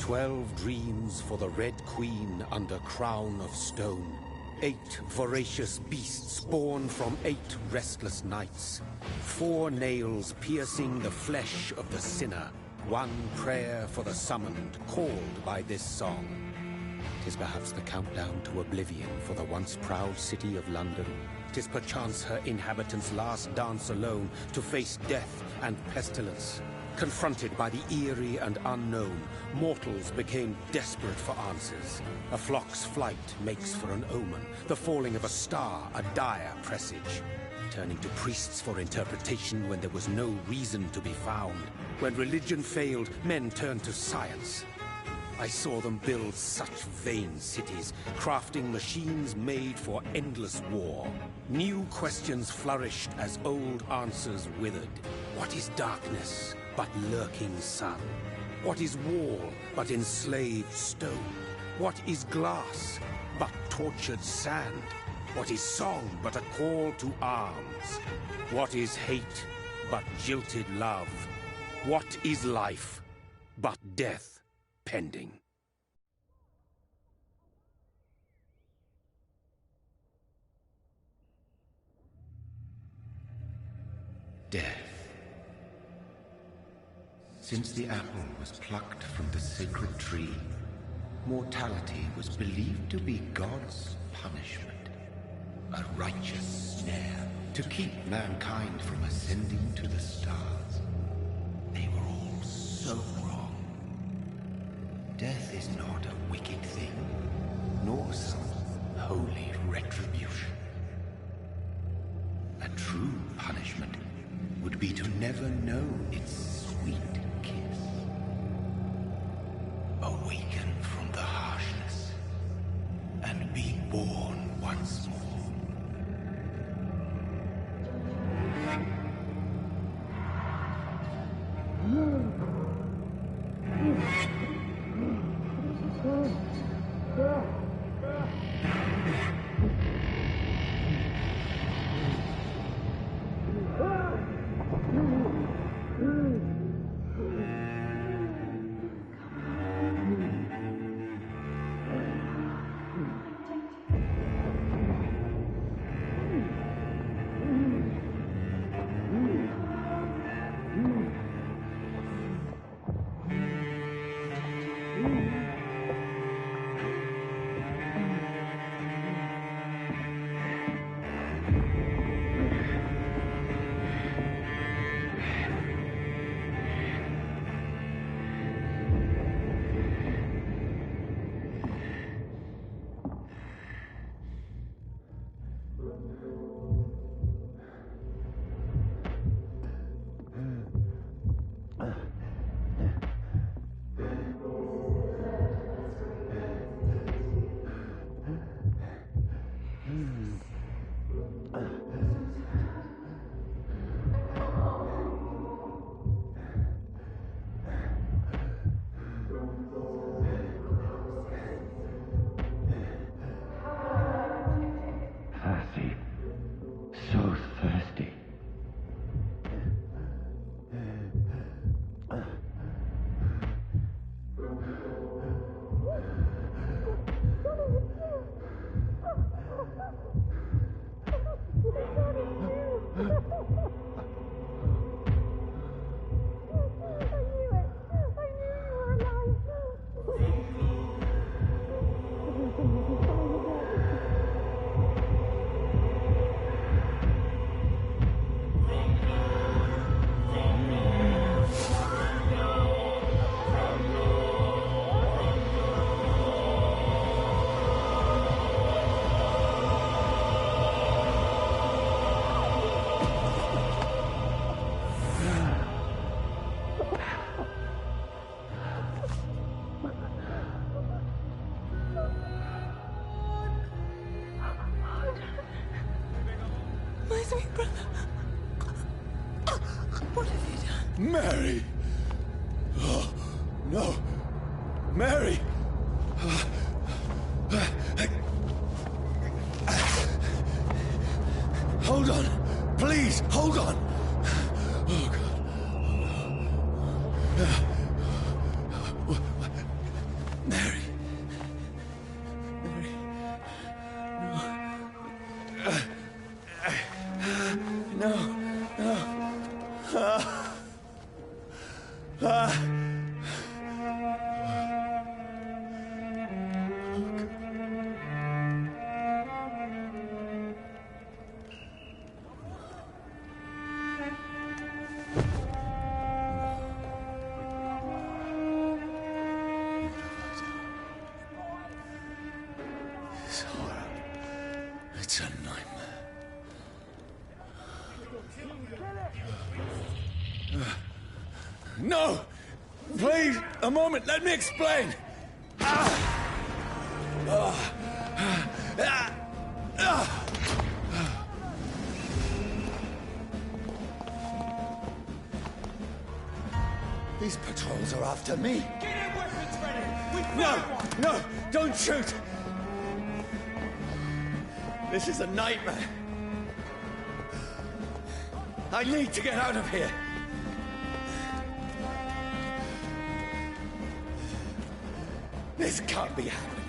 12 dreams for the Red Queen under crown of stone. 8 voracious beasts born from 8 restless nights. 4 nails piercing the flesh of the sinner. 1 prayer for the summoned, called by this song. 'Tis perhaps the countdown to oblivion for the once proud city of London. 'Tis perchance her inhabitants' last dance alone to face death and pestilence. Confronted by the eerie and unknown, mortals became desperate for answers. A flock's flight makes for an omen, the falling of a star a dire presage. Turning to priests for interpretation when there was no reason to be found. When religion failed, men turned to science. I saw them build such vain cities, crafting machines made for endless war. New questions flourished as old answers withered. What is darkness but lurking sun? What is wall but enslaved stone? What is glass but tortured sand? What is song but a call to arms? What is hate but jilted love? What is life but death pending? Death. Since the apple was plucked from the sacred tree, mortality was believed to be God's punishment. A righteous snare to keep mankind from ascending to the stars. They were all so wrong. Death is not a wicked thing, nor some holy retribution. A true punishment would be to never know its sweet kiss. Awaken from the harshness and be born once more. Mary! Oh, no! Mary! Hold on! Please, hold on! Oh, God. This horror. It's a nightmare. No! Please, a moment, let me explain! These patrols are after me. Get your weapons ready! No! Don't shoot! This is a nightmare. I need to get out of here. This can't be happening.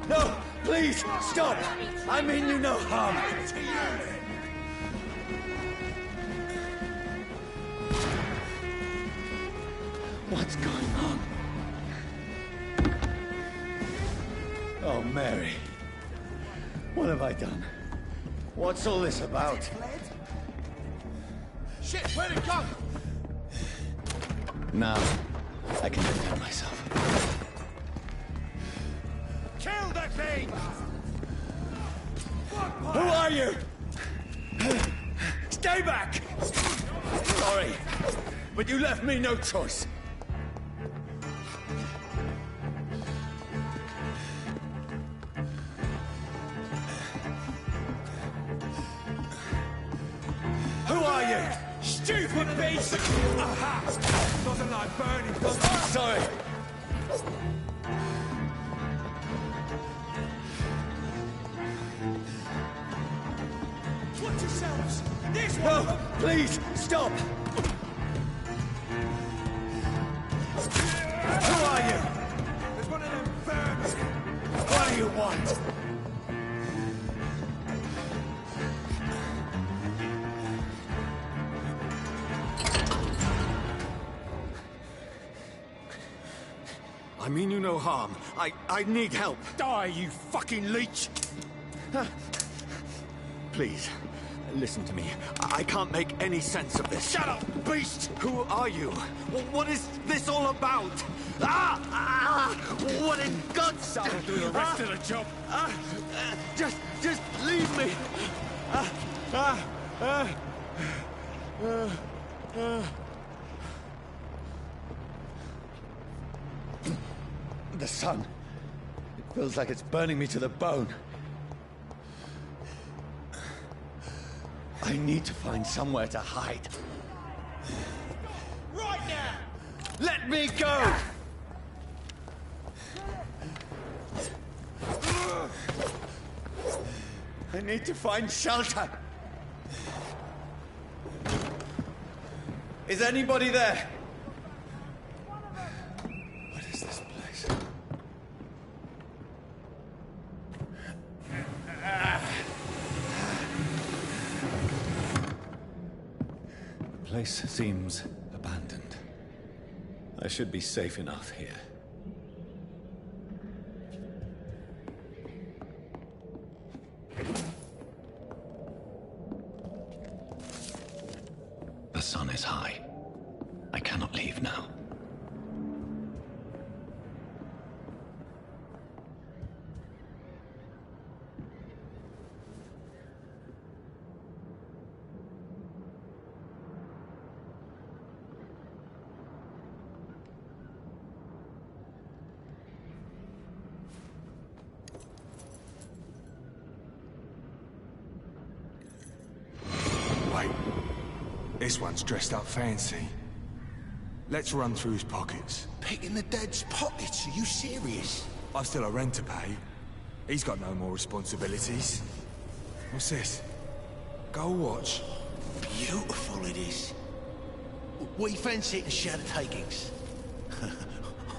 No! Please, stop! I mean you no harm. What's going on? Oh, Mary. What have I done? What's all this about? Shit, where'd it go? Now, I can defend myself. Kill the thing! Who are you? Stay back! Sorry, but you left me no choice. Who are you? Stupid beast! Doesn't like burning, does it? Sorry. Watch yourselves! This one! No, please, stop! Who are you? There's one of them vermin! What do you want? I mean you no harm. I need help. Die, you fucking leech! Please, listen to me. I can't make any sense of this. Shut up, beast! Who are you? What is this all about? What in God's name? I'll do the rest of the job. Just leave me. The sun. It feels like it's burning me to the bone. I need to find somewhere to hide. Right now! Let me go! I need to find shelter. Is anybody there? What is this place? The place seems abandoned. I should be safe enough here. The sun is high. I cannot leave now. Wait. This one's dressed up fancy. Let's run through his pockets. Picking the dead's pockets? Are you serious? I've still a rent to pay. He's got no more responsibilities. What's this? Gold watch. Beautiful it is. We fancy it and share the takings.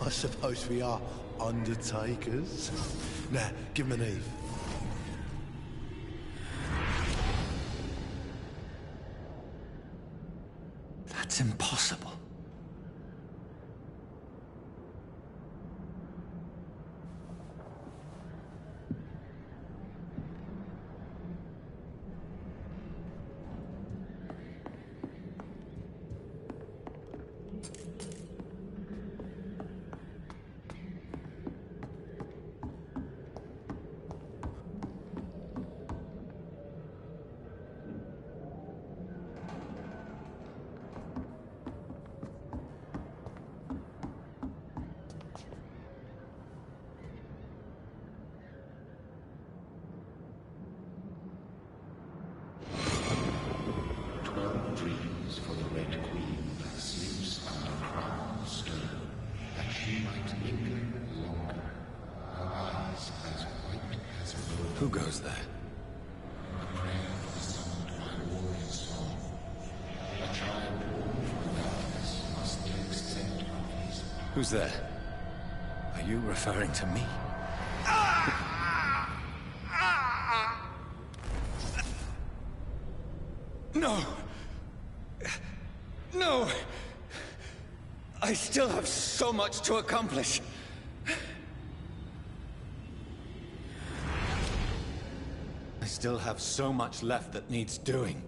I suppose we are undertakers. Now, give him an Eve. That's impossible. Dreams for the Red Queen that sleeps under crown of stone, that she might linger longer, her eyes as white as wool. Who goes there? A prayer summoned by warrior song. A child born from darkness must take scent of his. Who's there? Are you referring to me? No! No! I still have so much to accomplish. I still have so much left that needs doing.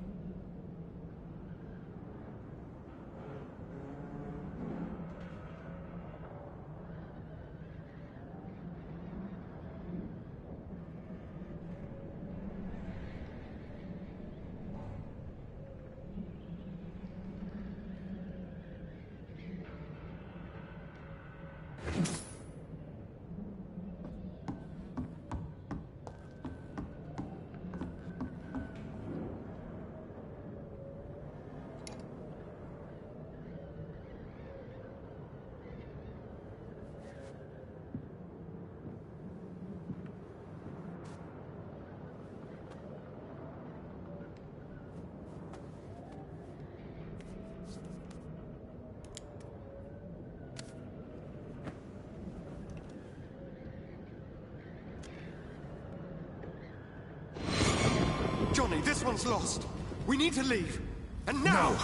Johnny, this one's lost. We need to leave. And now! No!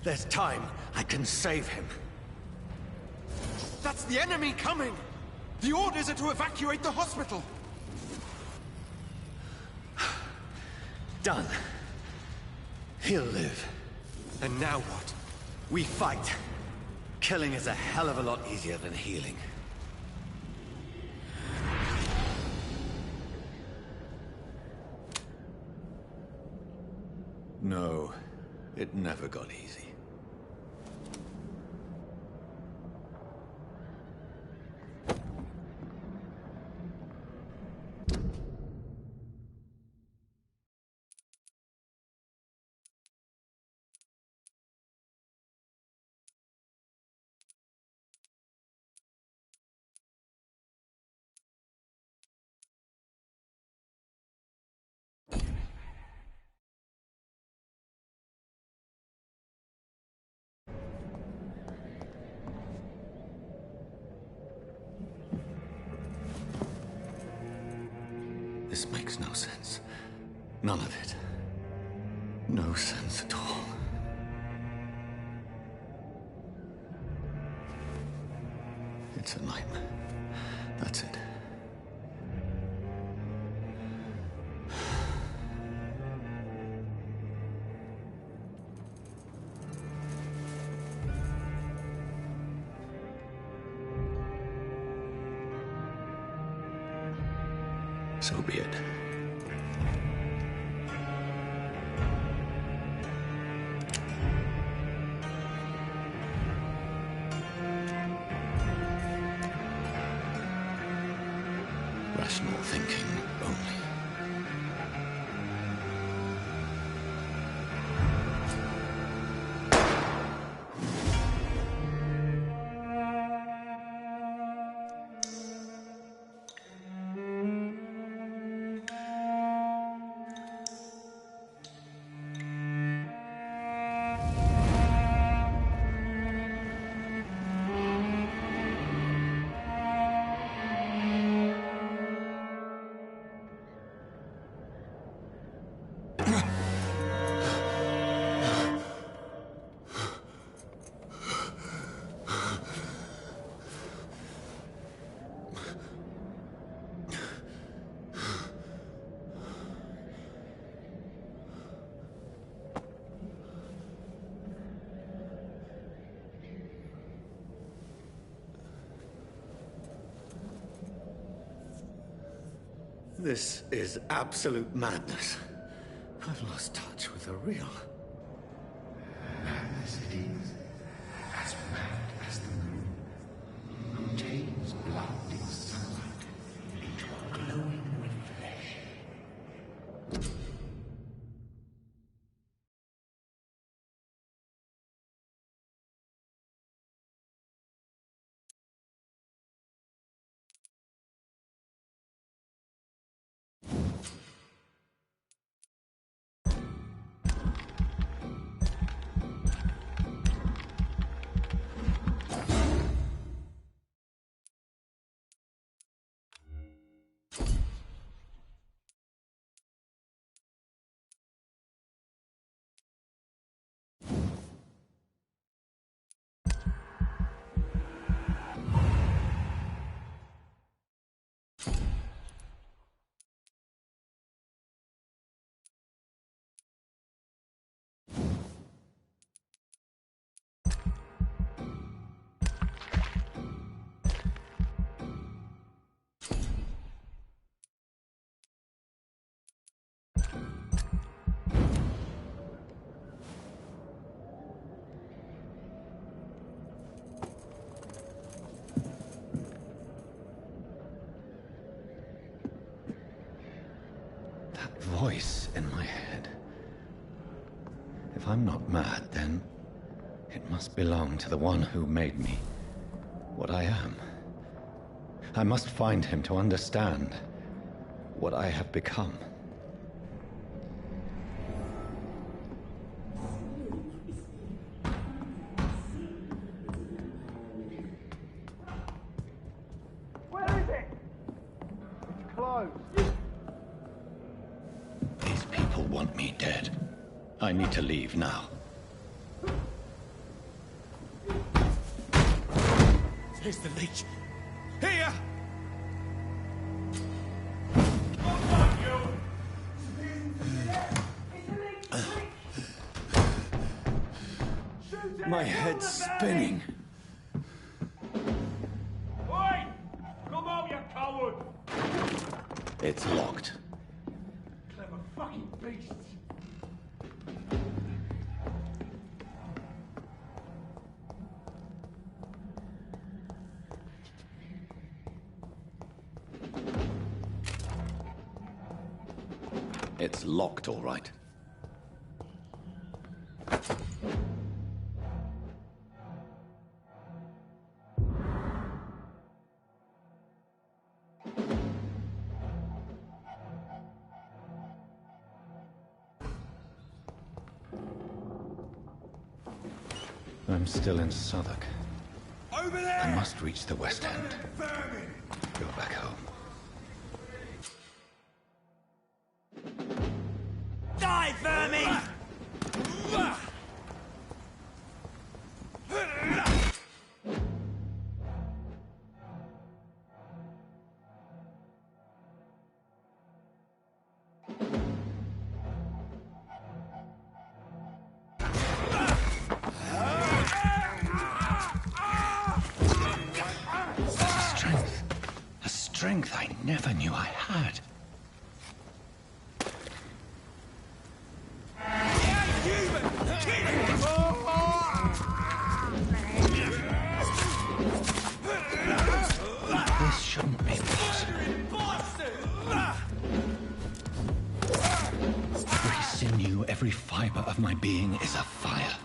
There's time. I can save him. That's the enemy coming! The orders are to evacuate the hospital! Done. He'll live. And now what? We fight. Killing is a hell of a lot easier than healing. No, it never got easy. This makes no sense. None of it. No sense at all. It's a nightmare. That's it. So be it. Rational thinking only. This is absolute madness. I've lost touch with the real. Madness it is, as mad as the moon, who takes blinding sunlight into a glowing reflection. Voice in my head. If I'm not mad, then it must belong to the one who made me what I am. I must find him to understand what I have become. Where is it? It's closed. These people want me dead. I need to leave now. Here's the leech. Here! My head's spinning. Oi! Come on, you coward! It's locked. Clever fucking beasts! It's locked, all right. I'm still in Southwark. Over there! I must reach the West End. Vermin! Go back home. Die, vermin! A strength I never knew I had. This shouldn't be possible. Every sinew, every fiber of my being is afire.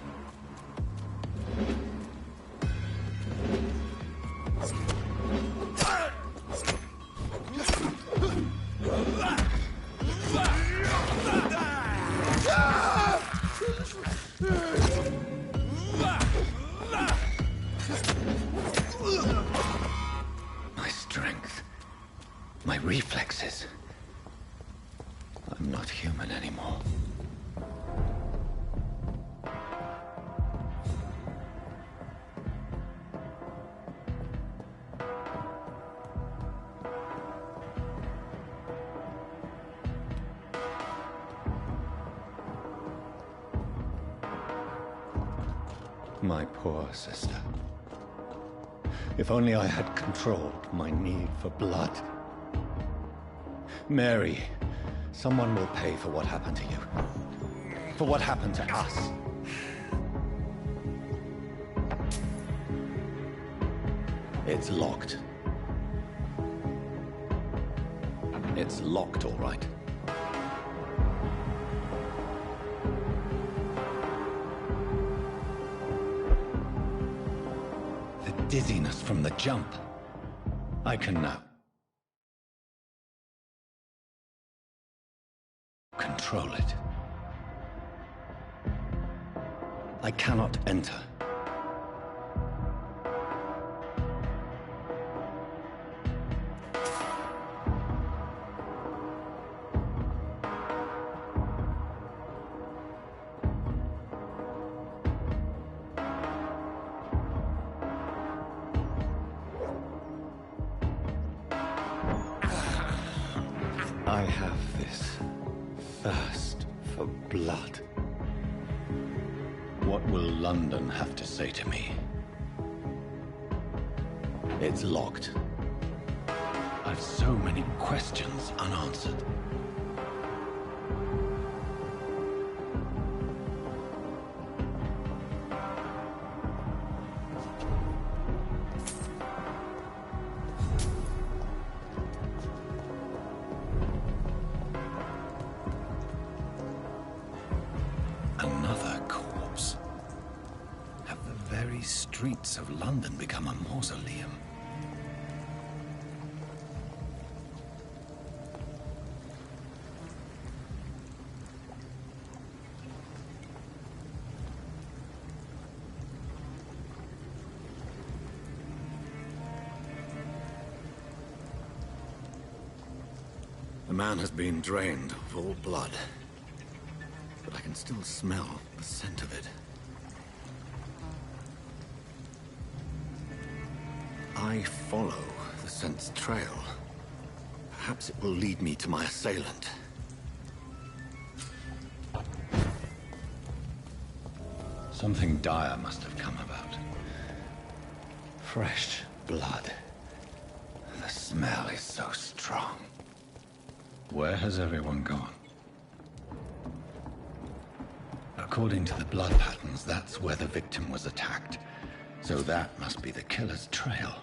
My strength, my reflexes. I'm not human anymore. My poor sister. If only I had controlled my need for blood. Mary, someone will pay for what happened to you. For what happened to us. It's locked. It's locked, all right. The dizziness from the jump. I can now control it. I cannot enter. I have this thirst for blood. What will London have to say to me? It's locked. I've so many questions unanswered. Another corpse. Have the very streets of London become a mausoleum? The man has been drained of all blood. But I can still smell the scent of it. I follow the scent's trail. Perhaps it will lead me to my assailant. Something dire must have come about. Fresh blood. The smell is so strong. Where has everyone gone? According to the blood patterns, that's where the victim was attacked. So that must be the killer's trail.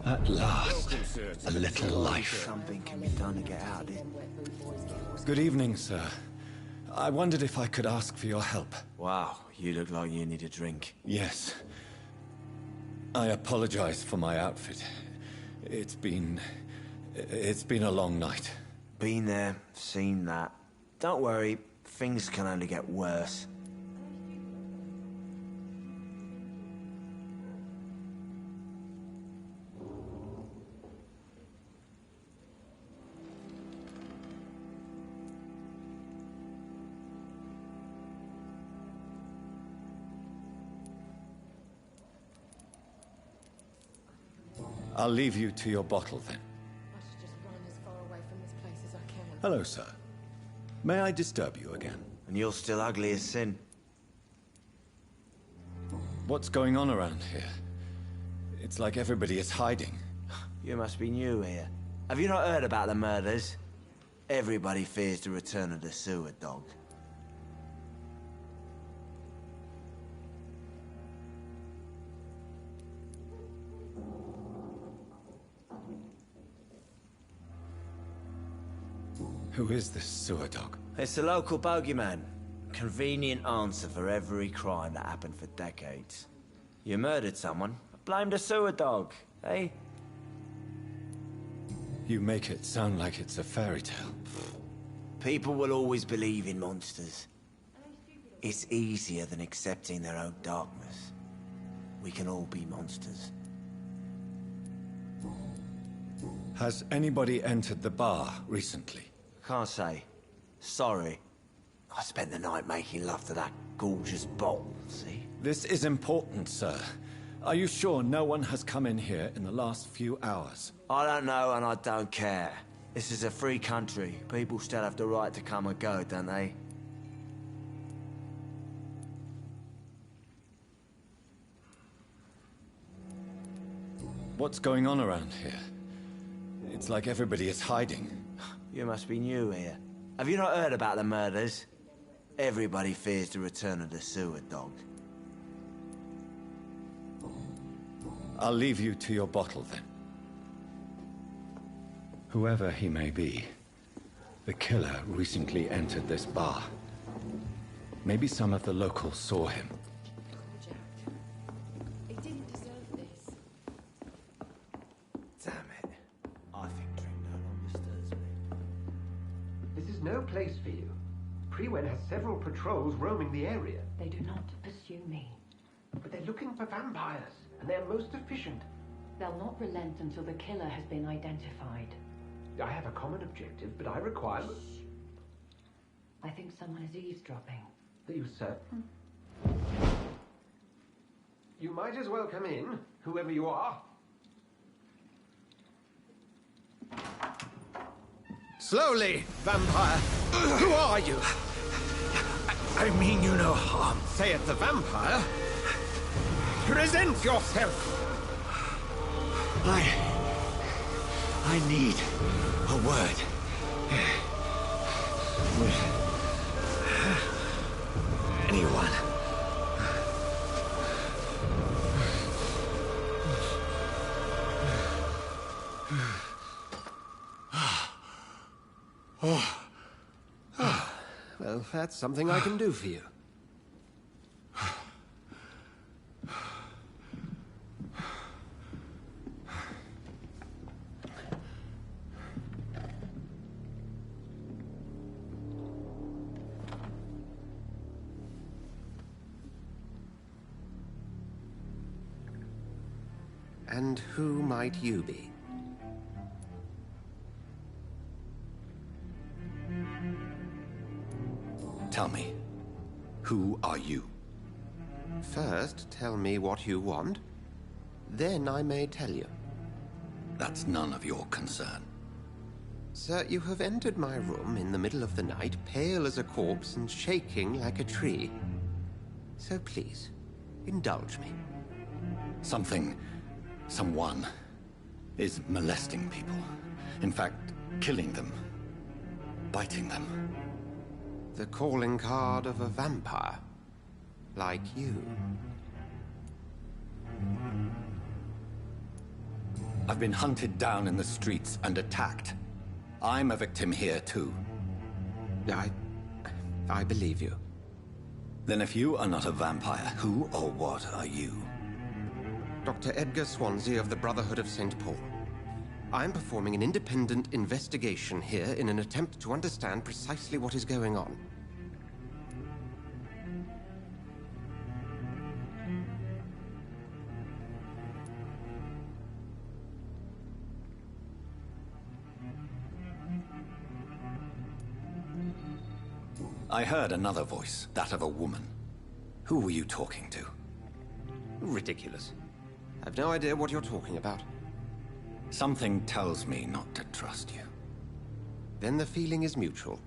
At last, a little life. Something can be done to get out of it. Good evening, sir. I wondered if I could ask for your help. Wow, you look like you need a drink. Yes. I apologize for my outfit. It's been a long night. Been there, seen that. Don't worry, things can only get worse. I'll leave you to your bottle, then. I should just run as far away from this place as I can. Hello, sir. May I disturb you again? And you're still ugly as sin. What's going on around here? It's like everybody is hiding. You must be new here. Have you not heard about the murders? Everybody fears the return of the sewer dog. Who is this sewer dog? It's the local bogeyman. Convenient answer for every crime that happened for decades. You murdered someone? Blamed a sewer dog, eh? You make it sound like it's a fairy tale. People will always believe in monsters. It's easier than accepting their own darkness. We can all be monsters. Has anybody entered the bar recently? Can't say. Sorry. I spent the night making love to that gorgeous bottle, see? This is important, sir. Are you sure no one has come in here in the last few hours? I don't know and I don't care. This is a free country. People still have the right to come and go, don't they? What's going on around here? It's like everybody is hiding. You must be new here. Have you not heard about the murders? Everybody fears the return of the sewer dog. I'll leave you to your bottle, then. Whoever he may be, the killer recently entered this bar. Maybe some of the locals saw him. Jack. He didn't deserve this. Damn it. I think drink no longer stirs me. This is no place for you. Prewen has several patrols roaming the area. They do not pursue me. But they're looking for vampires, and they're most efficient. They'll not relent until the killer has been identified. I have a common objective, but I require... I think someone is eavesdropping. Are you certain? You might as well come in, whoever you are. Slowly, vampire! Who are you? I mean you no harm, saith the vampire. Present yourself! I need a word. With anyone. Well, that's something I can do for you. And who might you be? Tell me, who are you? First, tell me what you want. Then I may tell you. That's none of your concern. Sir, you have entered my room in the middle of the night, pale as a corpse and shaking like a tree. So please, indulge me. Someone is molesting people. In fact, killing them. Biting them. The calling card of a vampire. Like you. I've been hunted down in the streets and attacked. I'm a victim here, too. I believe you. Then if you are not a vampire, who or what are you? Dr. Edgar Swansea of the Brotherhood of St. Paul. I'm performing an independent investigation here in an attempt to understand precisely what is going on. I heard another voice, that of a woman. Who were you talking to? Ridiculous. I've no idea what you're talking about. Something tells me not to trust you. Then the feeling is mutual.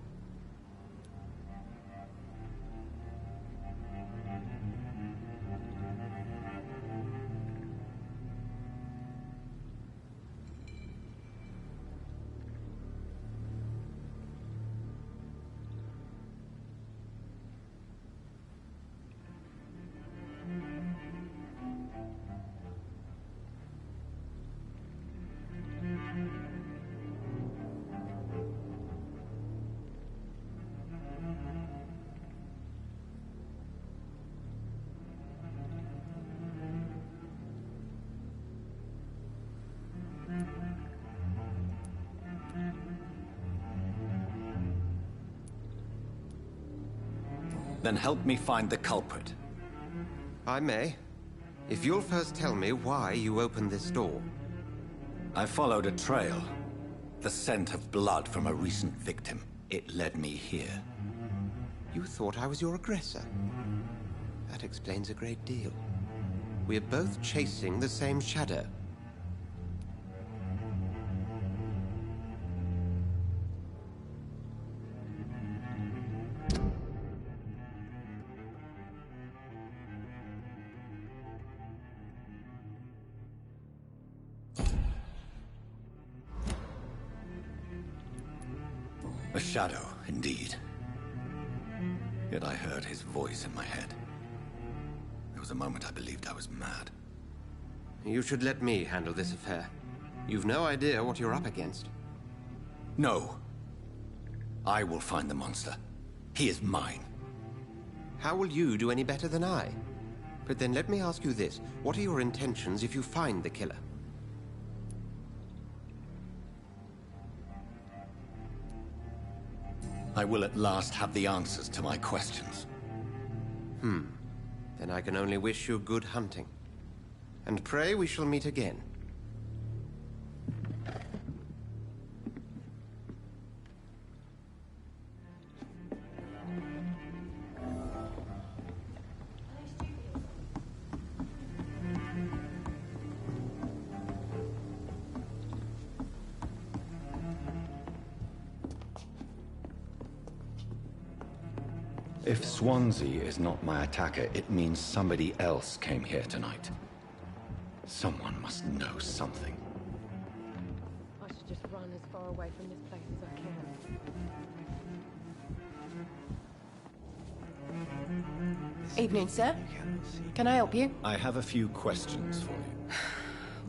Then help me find the culprit. I may. If you'll first tell me why you opened this door. I followed a trail. The scent of blood from a recent victim. It led me here. You thought I was your aggressor? That explains a great deal. We're both chasing the same shadow. A shadow, indeed. Yet I heard his voice in my head. There was a moment I believed I was mad. You should let me handle this affair. You've no idea what you're up against. No. I will find the monster. He is mine. How will you do any better than I? But then let me ask you this. What are your intentions if you find the killer? I will at last have the answers to my questions. Then I can only wish you good hunting. And pray we shall meet again. If Swansea is not my attacker, it means somebody else came here tonight. Someone must know something. I should just run as far away from this place as I can. Evening, sir. Can I help you? I have a few questions for you.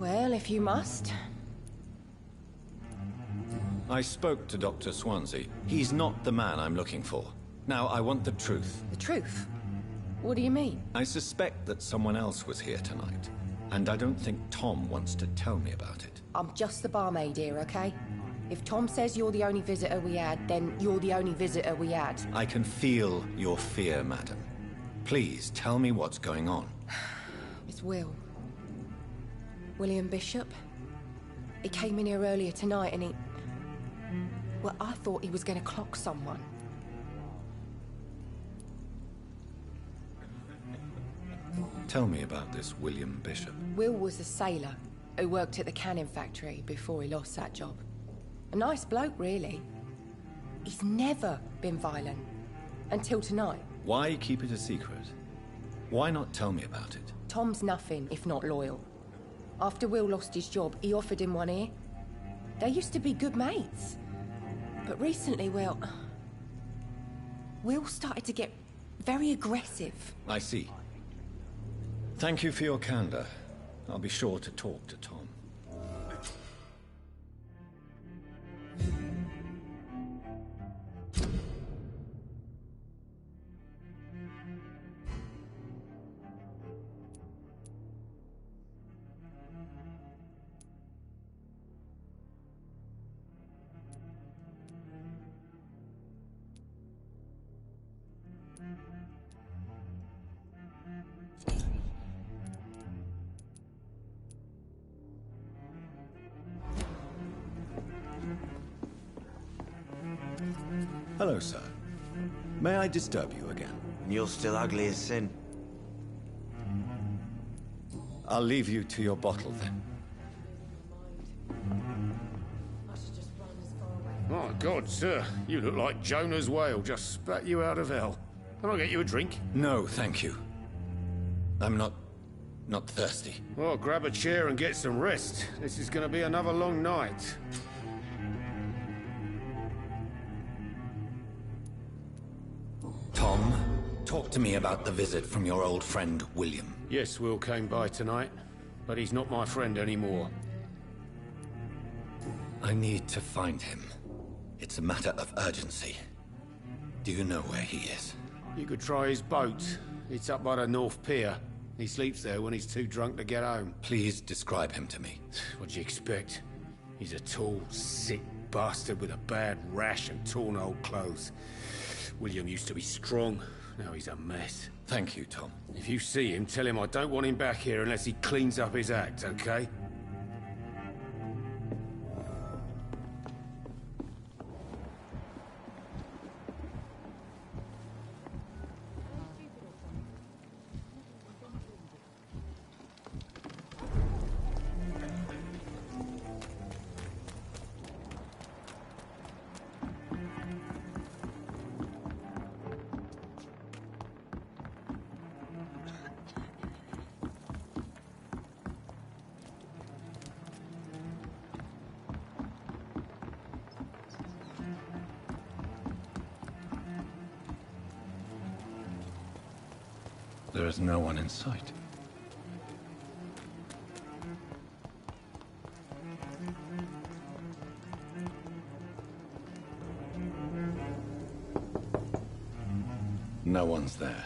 Well, if you must. I spoke to Dr. Swansea. He's not the man I'm looking for. Now, I want the truth. The truth? What do you mean? I suspect that someone else was here tonight. And I don't think Tom wants to tell me about it. I'm just the barmaid here, okay? If Tom says you're the only visitor we had, then you're the only visitor we had. I can feel your fear, madam. Please, tell me what's going on. It's Will. William Bishop. He came in here earlier tonight and he... Well, I thought he was going to clock someone. Tell me about this William Bishop. Will was a sailor who worked at the cannon factory before he lost that job. A nice bloke, really. He's never been violent. Until tonight. Why keep it a secret? Why not tell me about it? Tom's nothing if not loyal. After Will lost his job, he offered him one ear. They used to be good mates. But recently, well... Will started to get very aggressive. I see. Thank you for your candor. I'll be sure to talk to Tom. Hello, sir. May I disturb you again? You're still ugly as sin. I'll leave you to your bottle, then. My God, sir. You look like Jonah's whale just spat you out of hell. Can I get you a drink? No, thank you. I'm not thirsty. Well, grab a chair and get some rest. This is going to be another long night. Tom, talk to me about the visit from your old friend, William. Yes, Will came by tonight, but he's not my friend anymore. I need to find him. It's a matter of urgency. Do you know where he is? You could try his boat. It's up by the North Pier. He sleeps there when he's too drunk to get home. Please describe him to me. What do you expect? He's a tall, sick bastard with a bad rash and torn old clothes. William used to be strong. Now he's a mess. Thank you, Tom. If you see him, tell him I don't want him back here unless he cleans up his act, okay? There is no one in sight. No one's there.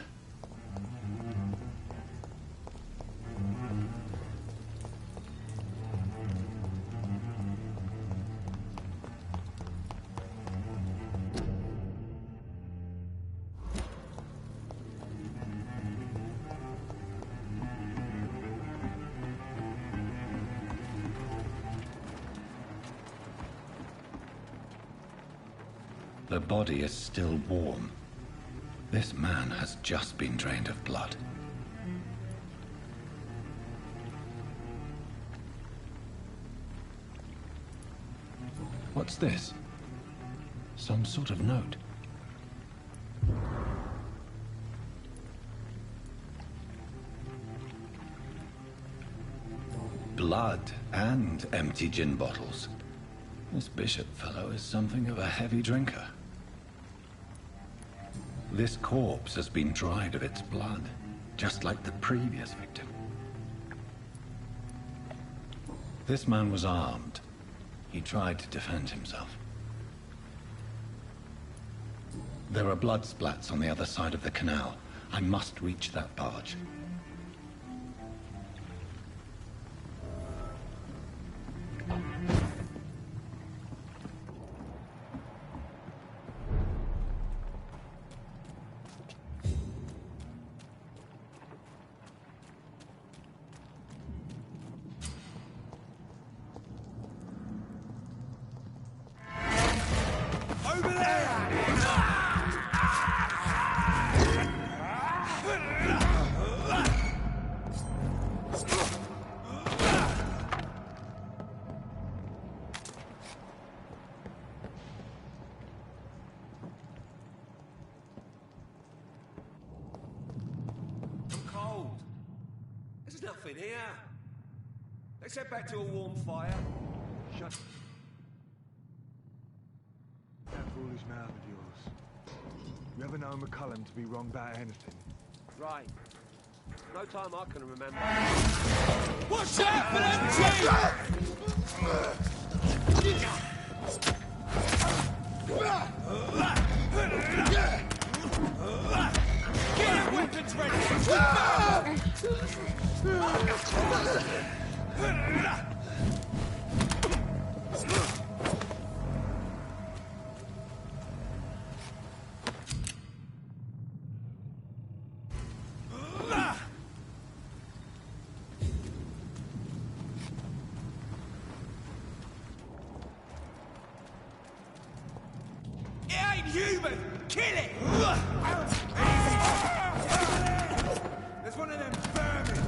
The body is still warm. This man has just been drained of blood. What's this? Some sort of note. Blood and empty gin bottles. This bishop fellow is something of a heavy drinker. This corpse has been dried of its blood, just like the previous victim. This man was armed. He tried to defend himself. There are blood splats on the other side of the canal. I must reach that barge. Nothing here. Let's head back to a warm fire. Shut that foolish mouth of yours. You ever known McCullum to be wrong about anything? Right. No time I can remember. Watch out for them Get your weapons ready! It ain't human! Kill it! There's one of them vermin!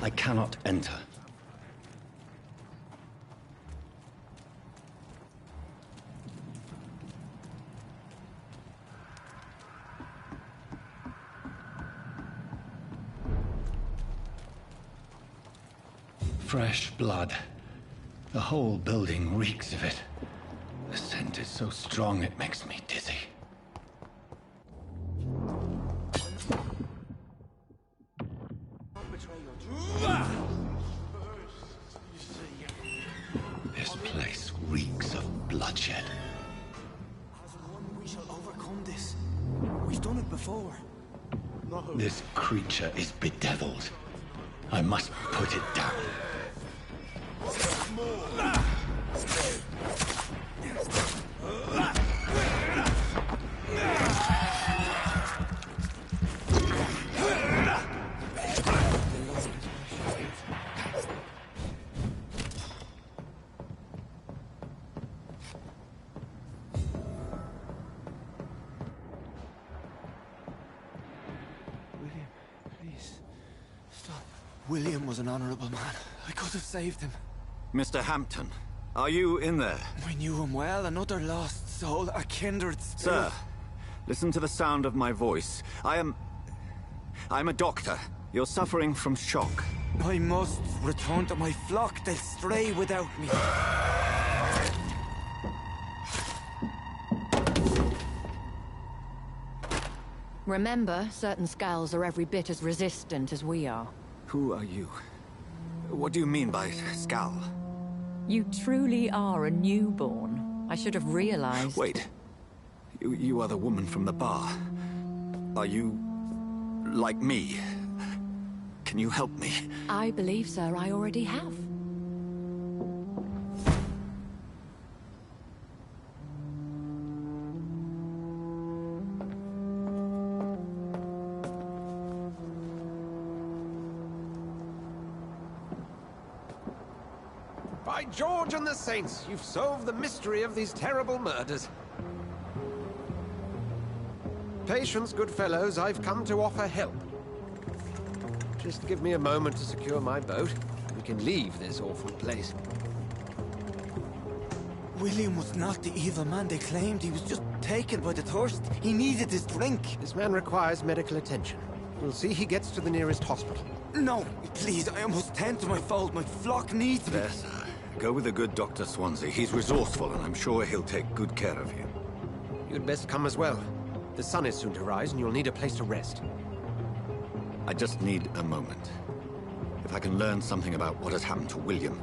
I cannot enter. Fresh blood. The whole building reeks of it. The scent is so strong it makes me dizzy. This place reeks of bloodshed. As one, we shall overcome this. We've done it before. This creature is bedeviled. I must put it down. William, please. Stop. William was an honorable man. I could have saved him. Mr. Hampton, are you in there? I knew him well, another lost soul, a kindred spirit. Sir, listen to the sound of my voice. I'm a doctor. You're suffering from shock. I must return to my flock. They'll stray without me. Remember, certain skulls are every bit as resistant as we are. Who are you? What do you mean by Skal? You truly are a newborn. I should have realized. Wait. You are the woman from the bar. Are you... like me? Can you help me? I believe, sir, I already have. By George and the Saints, you've solved the mystery of these terrible murders. Patience, good fellows, I've come to offer help. Just give me a moment to secure my boat. We can leave this awful place. William was not the evil man they claimed. He was just taken by the thirst. He needed his drink. This man requires medical attention. We'll see he gets to the nearest hospital. No, please, I must tend to my fold. My flock needs me. There, sir. Go with the good Dr. Swansea. He's resourceful, and I'm sure he'll take good care of you. You'd best come as well. The sun is soon to rise, and you'll need a place to rest. I just need a moment. If I can learn something about what has happened to William,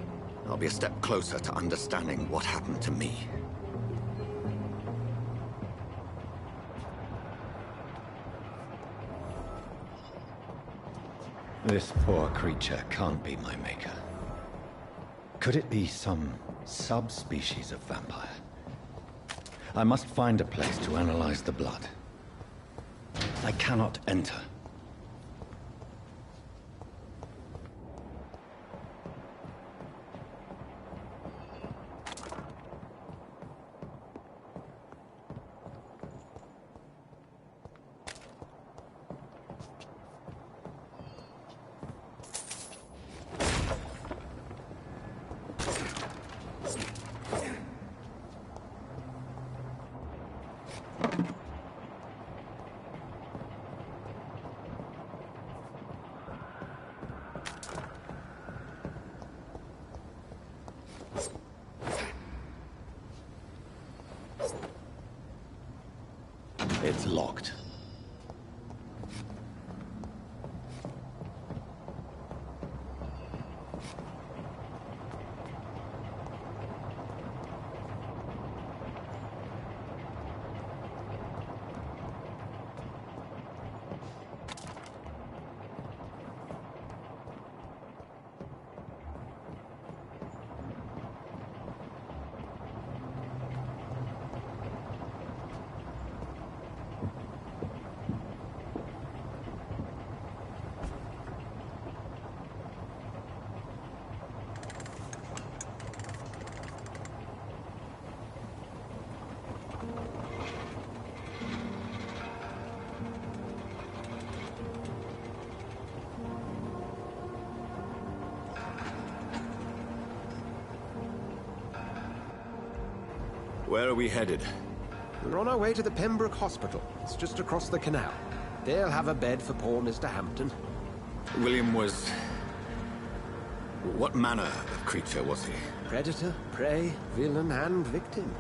I'll be a step closer to understanding what happened to me. This poor creature can't be my maker. Could it be some subspecies of vampire? I must find a place to analyze the blood. I cannot enter. It's locked. Where are we headed? We're on our way to the Pembroke Hospital. It's just across the canal. They'll have a bed for poor Mr. Hampton. William was... What manner of creature was he? Predator, prey, villain, and victim.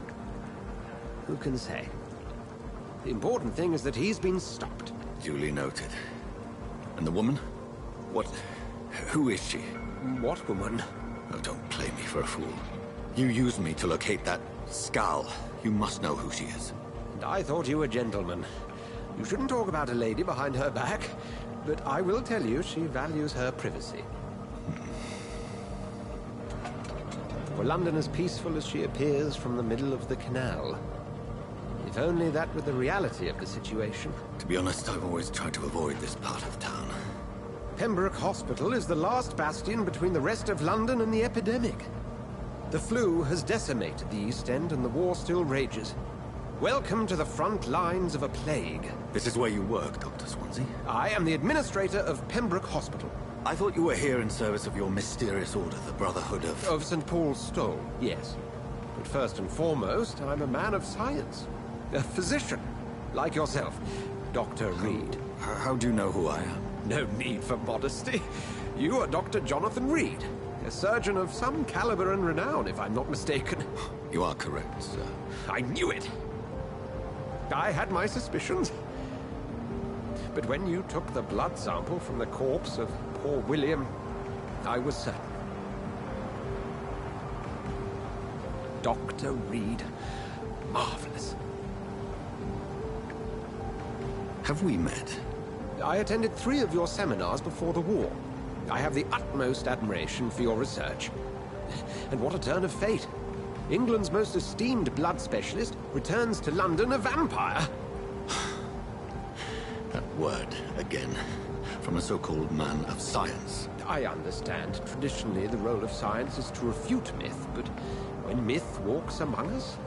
Who can say? The important thing is that he's been stopped. Duly noted. And the woman? What... Who is she? What woman? Oh, don't play me for a fool. You used me to locate that skull. You must know who she is. And I thought you a gentleman. You shouldn't talk about a lady behind her back, but I will tell you she values her privacy. For London as peaceful as she appears from the middle of the canal. If only that were the reality of the situation. To be honest, I've always tried to avoid this part of town. Pembroke Hospital is the last bastion between the rest of London and the epidemic. The flu has decimated the East End and the war still rages. Welcome to the front lines of a plague. This is where you work, Dr. Swansea? I am the administrator of Pembroke Hospital. I thought you were here in service of your mysterious order, the Brotherhood of... Of St. Paul's Stole, yes. But first and foremost, I'm a man of science. A physician, like yourself, Dr. Reed. How do you know who I am? No need for modesty. You are Dr. Jonathan Reed, a surgeon of some caliber and renown, if I'm not mistaken. You are correct, sir. I knew it! I had my suspicions. But when you took the blood sample from the corpse of poor William, I was certain. Dr. Reed. Marvelous. Have we met? I attended 3 of your seminars before the war. I have the utmost admiration for your research. And what a turn of fate. England's most esteemed blood specialist returns to London a vampire. That word, again, from a so-called man of science. I understand. Traditionally, the role of science is to refute myth, but when myth walks among us,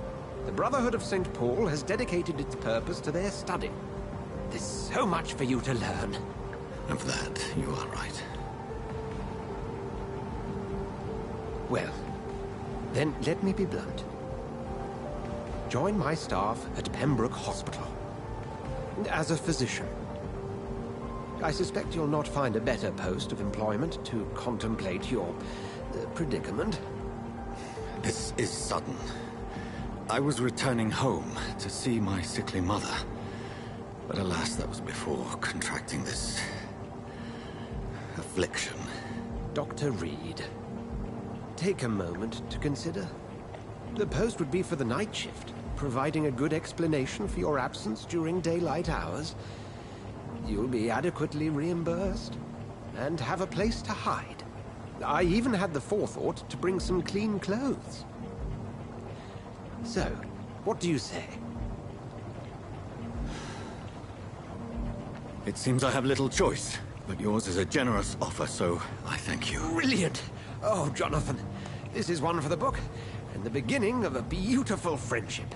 the Brotherhood of St. Paul has dedicated its purpose to their study. There's so much for you to learn. And for that, you are right. Well, then let me be blunt. Join my staff at Pembroke Hospital. As a physician. I suspect you'll not find a better post of employment to contemplate your predicament. This is sudden. I was returning home to see my sickly mother. But alas, that was before contracting this... affliction. Dr. Reed, take a moment to consider. The post would be for the night shift, providing a good explanation for your absence during daylight hours. You'll be adequately reimbursed, and have a place to hide. I even had the forethought to bring some clean clothes. So, what do you say? It seems I have little choice, but yours is a generous offer, so I thank you. Brilliant! Oh, Jonathan, this is one for the book, and the beginning of a beautiful friendship.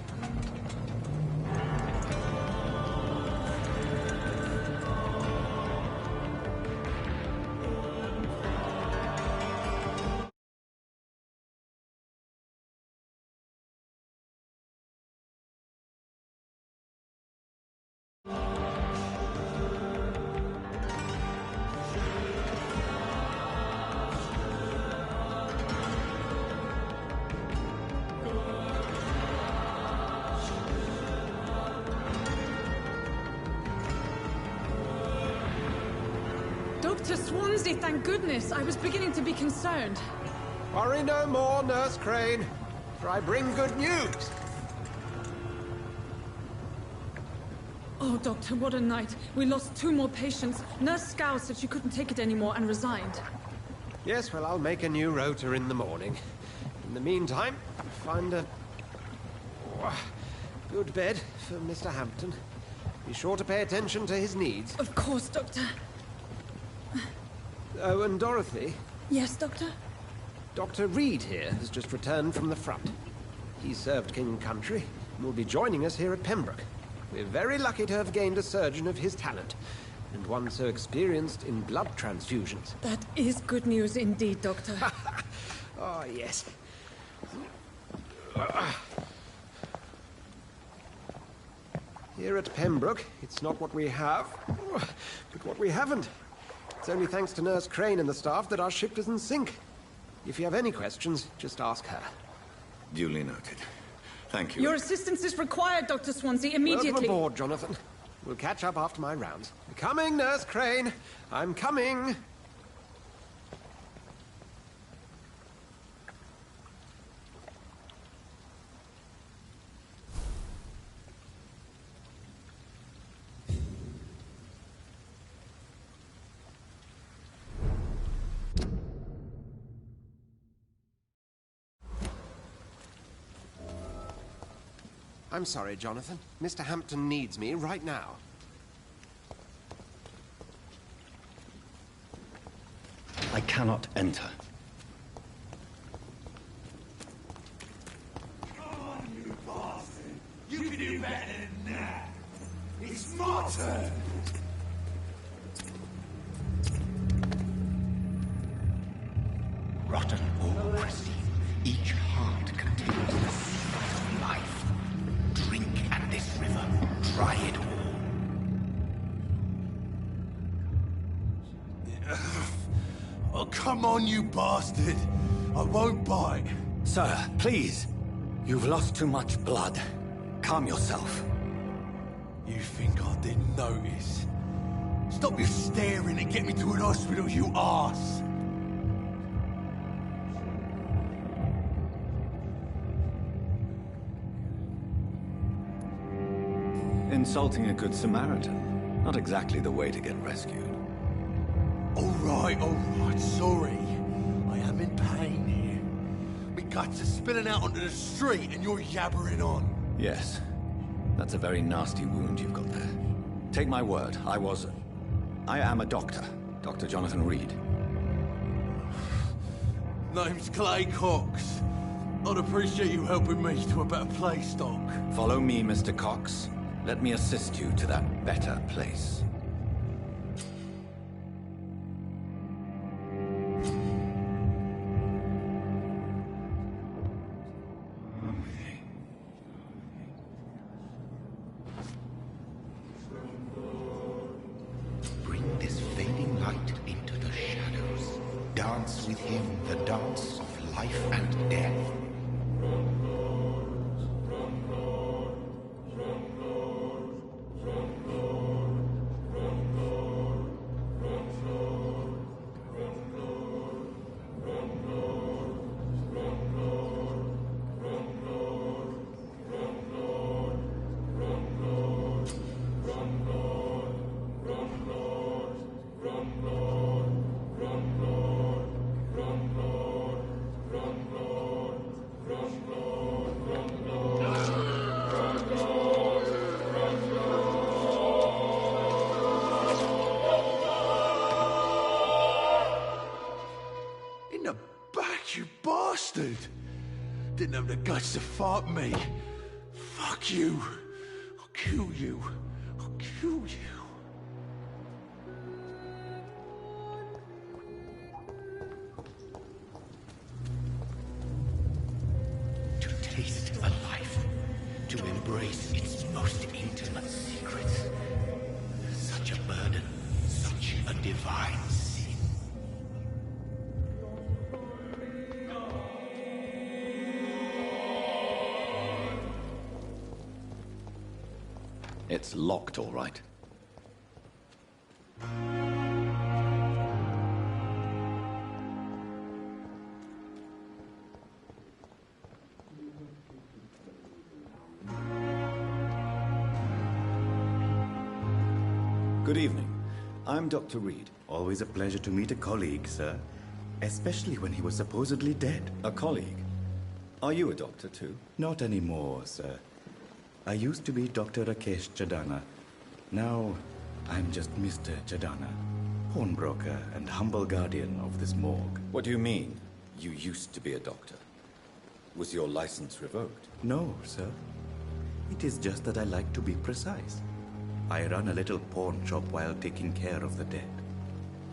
Dr. Swansea, thank goodness. I was beginning to be concerned. Worry no more, Nurse Crane, for I bring good news. Oh, Doctor, what a night. We lost 2 more patients. Nurse Scow said she couldn't take it anymore and resigned. Yes, well, I'll make a new rota in the morning. In the meantime, find a... good bed for Mr. Hampton. Be sure to pay attention to his needs. Of course, Doctor. Oh, and Dorothy? Yes, Doctor? Dr. Reed here has just returned from the front. He served King Country and will be joining us here at Pembroke. We're very lucky to have gained a surgeon of his talent, and one so experienced in blood transfusions. That is good news indeed, Doctor. Oh, yes. Here at Pembroke, it's not what we have, but what we haven't. It's only thanks to Nurse Crane and the staff that our ship doesn't sink. If you have any questions, just ask her. Duly noted. Thank you. Your assistance is required, Dr. Swansea, immediately. Welcome aboard, Jonathan. We'll catch up after my rounds. I'm coming, Nurse Crane. I'm coming. I'm sorry, Jonathan. Mr. Hampton needs me right now. I cannot enter. Come on, you bastard! You can do better than that! It's my turn! Rotten or pristine, each heart contains the seed of life. Drink at this river, try it all. Oh, come on, you bastard! I won't bite. Sir, please. You've lost too much blood. Calm yourself. You think I didn't notice? Stop your staring and get me to an hospital, you arse! Insulting a good Samaritan. Not exactly the way to get rescued. All right, sorry. I am in pain here. My guts are spilling out onto the street and you're yabbering on. Yes. That's a very nasty wound you've got there. Take my word, I am a doctor. Dr. Jonathan Reed. Name's Clay Cox. I'd appreciate you helping me to a better place, Doc. Follow me, Mr. Cox. Let me assist you to that better place. Bring this fading light into the shadows. Dance with him the dance of life and death. In the back, you bastard! Didn't have the guts to fight me. Fuck you. I'll kill you. I'll kill you. To taste a life, to embrace its most intimate secrets. Such a burden, such a divine sin. It's locked, all right. Good evening. I'm Dr. Reed. Always a pleasure to meet a colleague, sir. Especially when he was supposedly dead. A colleague? Are you a doctor, too? Not anymore, sir. I used to be Dr. Rakesh Chadana. Now, I'm just Mr. Chadana, pawnbroker and humble guardian of this morgue. What do you mean, you used to be a doctor? Was your license revoked? No, sir. It is just that I like to be precise. I run a little pawn shop while taking care of the dead.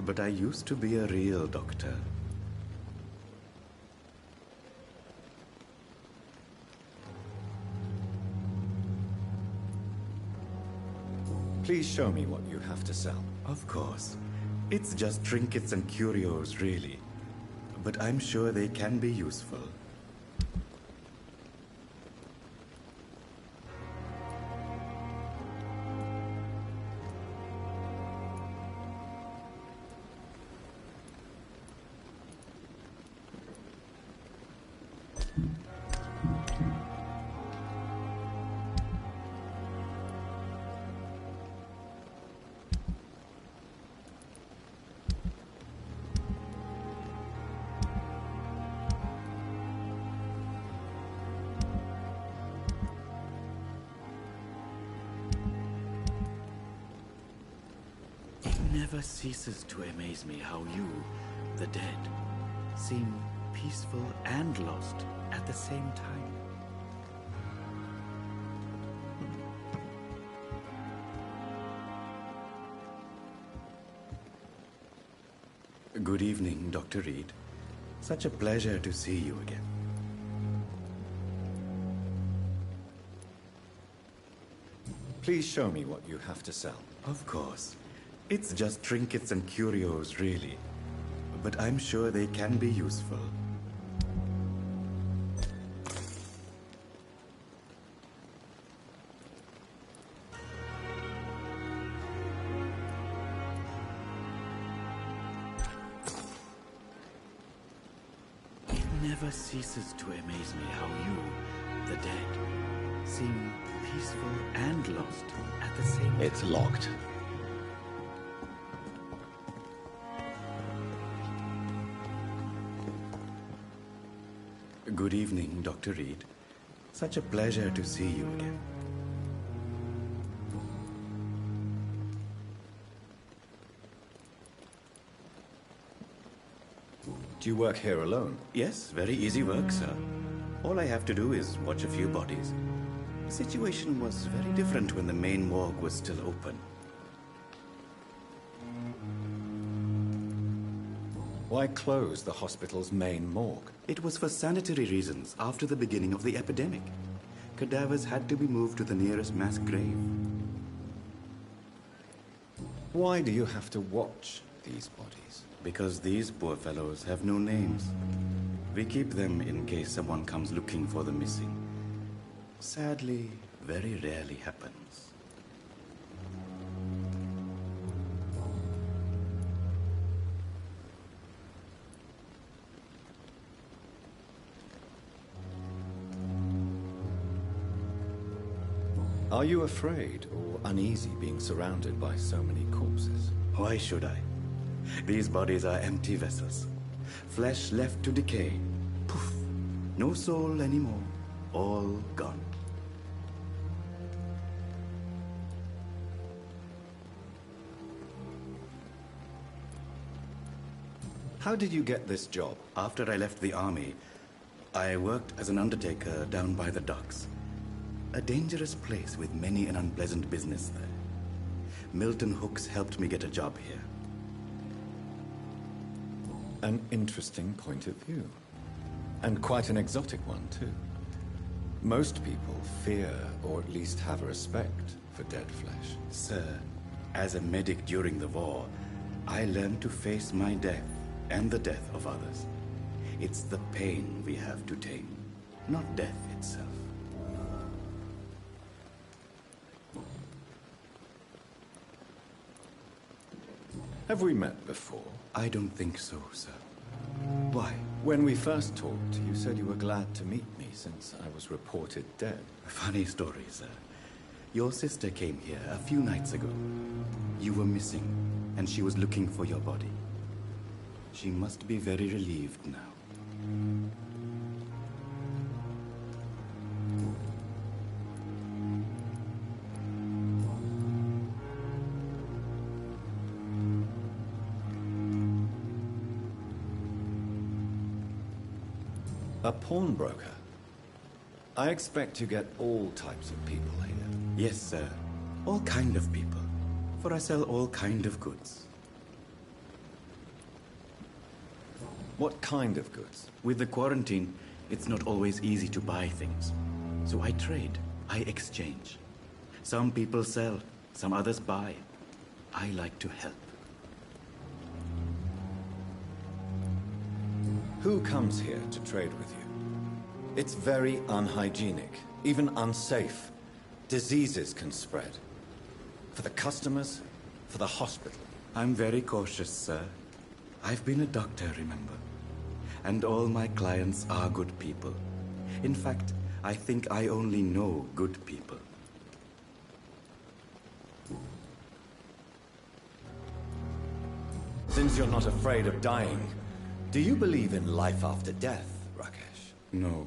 But I used to be a real doctor. Please show me what you have to sell. Of course. It's just trinkets and curios, really. But I'm sure they can be useful. Never ceases to amaze me how you, the dead, seem peaceful and lost at the same time. Good evening, Dr. Reed. Such a pleasure to see you again. Please show me what you have to sell. Of course. It's just trinkets and curios, really. But I'm sure they can be useful. It never ceases to amaze me how you, the dead, seem peaceful and lost at the same time. It's locked. Good evening, Dr. Reed. Such a pleasure to see you again. Do you work here alone? Yes, very easy work, sir. All I have to do is watch a few bodies. The situation was very different when the main morgue was still open. Why close the hospital's main morgue? It was for sanitary reasons after the beginning of the epidemic. Cadavers had to be moved to the nearest mass grave. Why do you have to watch these bodies? Because these poor fellows have no names. We keep them in case someone comes looking for the missing. Sadly, very rarely happens. Are you afraid or uneasy being surrounded by so many corpses? Why should I? These bodies are empty vessels. Flesh left to decay. Poof. No soul anymore. All gone. How did you get this job? After I left the army, I worked as an undertaker down by the docks. A dangerous place with many an unpleasant business there. Milton Hooks helped me get a job here. An interesting point of view. And quite an exotic one, too. Most people fear, or at least have a respect, for dead flesh. Sir, as a medic during the war, I learned to face my death and the death of others. It's the pain we have to tame, not death itself. Have we met before? I don't think so, sir. Why? When we first talked, you said you were glad to meet me since I was reported dead. Funny story, sir. Your sister came here a few nights ago. You were missing, and she was looking for your body. She must be very relieved now. A pawnbroker? I expect you get all types of people here. Yes, sir. All kind of people. For I sell all kind of goods. What kind of goods? With the quarantine, it's not always easy to buy things. So I trade. I exchange. Some people sell, Some others buy. I like to help. Who comes here to trade with you? It's very unhygienic, even unsafe. Diseases can spread. For the customers, for the hospital. I'm very cautious, sir. I've been a doctor, remember? And all my clients are good people. In fact, I think I only know good people. Since you're not afraid of dying, do you believe in life after death, Rakesh? No.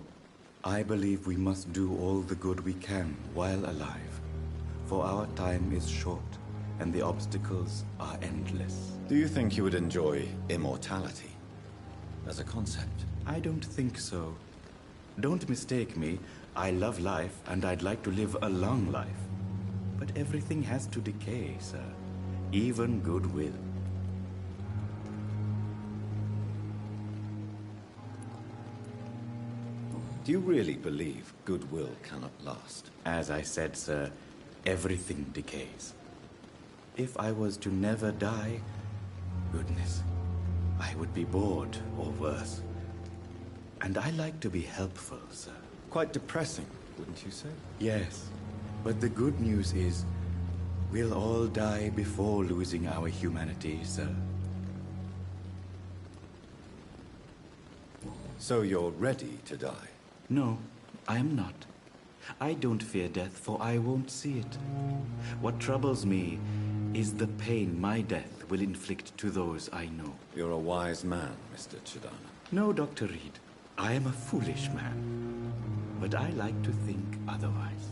I believe we must do all the good we can while alive. For our time is short, and the obstacles are endless. Do you think you would enjoy immortality as a concept? I don't think so. Don't mistake me. I love life, and I'd like to live a long life. But everything has to decay, sir. Even goodwill. Do you really believe goodwill cannot last? As I said, sir, everything decays. If I was to never die, goodness, I would be bored or worse. And I like to be helpful, sir. Quite depressing, wouldn't you say? Yes, but the good news is, we'll all die before losing our humanity, sir. So you're ready to die? No, I am not. I don't fear death, for I won't see it. What troubles me is the pain my death will inflict to those I know. You're a wise man, Mr. Chidana. No, Dr. Reed. I am a foolish man. But I like to think otherwise.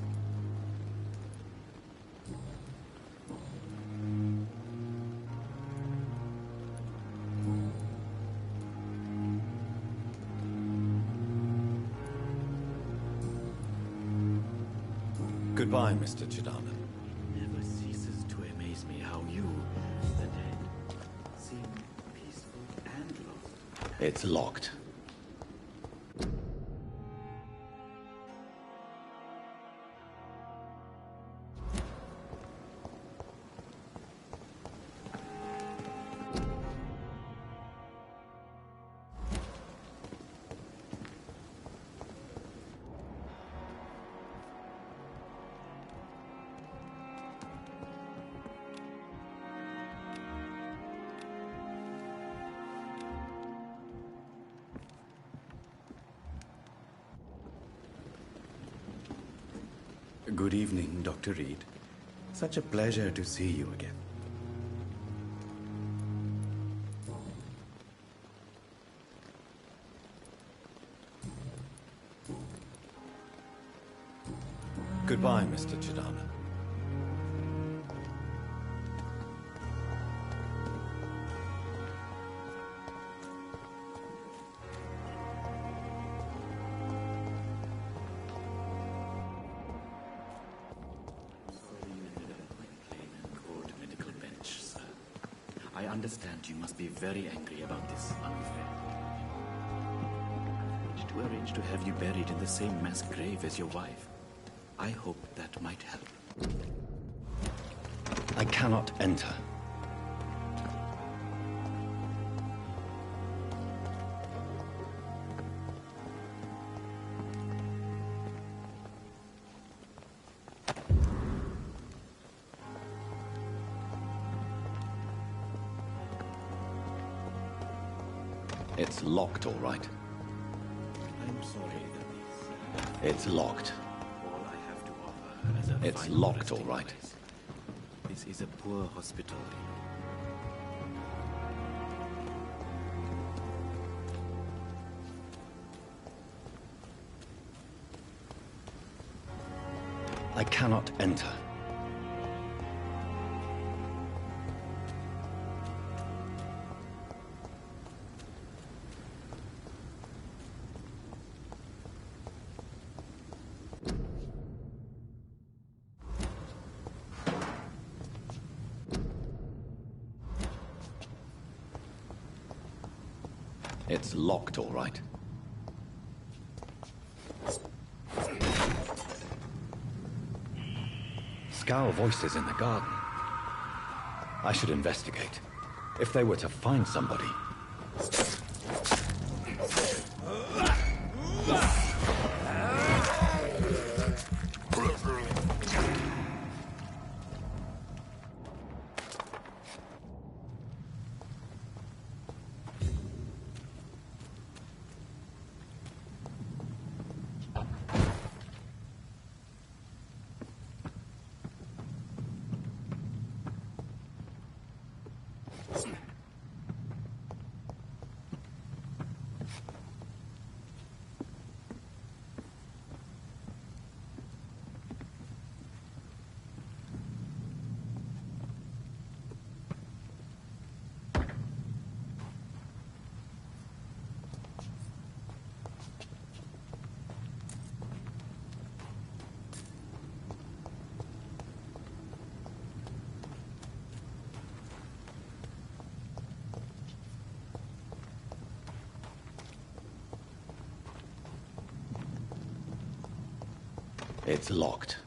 Goodbye, Mr. Chidana. It never ceases to amaze me how you, the dead, seem peaceful and lost. It's locked. Good evening, Dr. Reed. Such a pleasure to see you again. Goodbye, Mr. Chidana. I understand you must be very angry about this unfair. To arrange to have you buried in the same mass grave as your wife. I hope that might help. I cannot enter. It's locked, all right. I'm sorry that It's locked. all I have to offer as a It's final locked, all resting right. place. This is a poor hospital. I cannot enter. It's locked, all right. Scowl voices in the garden. I should investigate. If they were to find somebody... It's locked.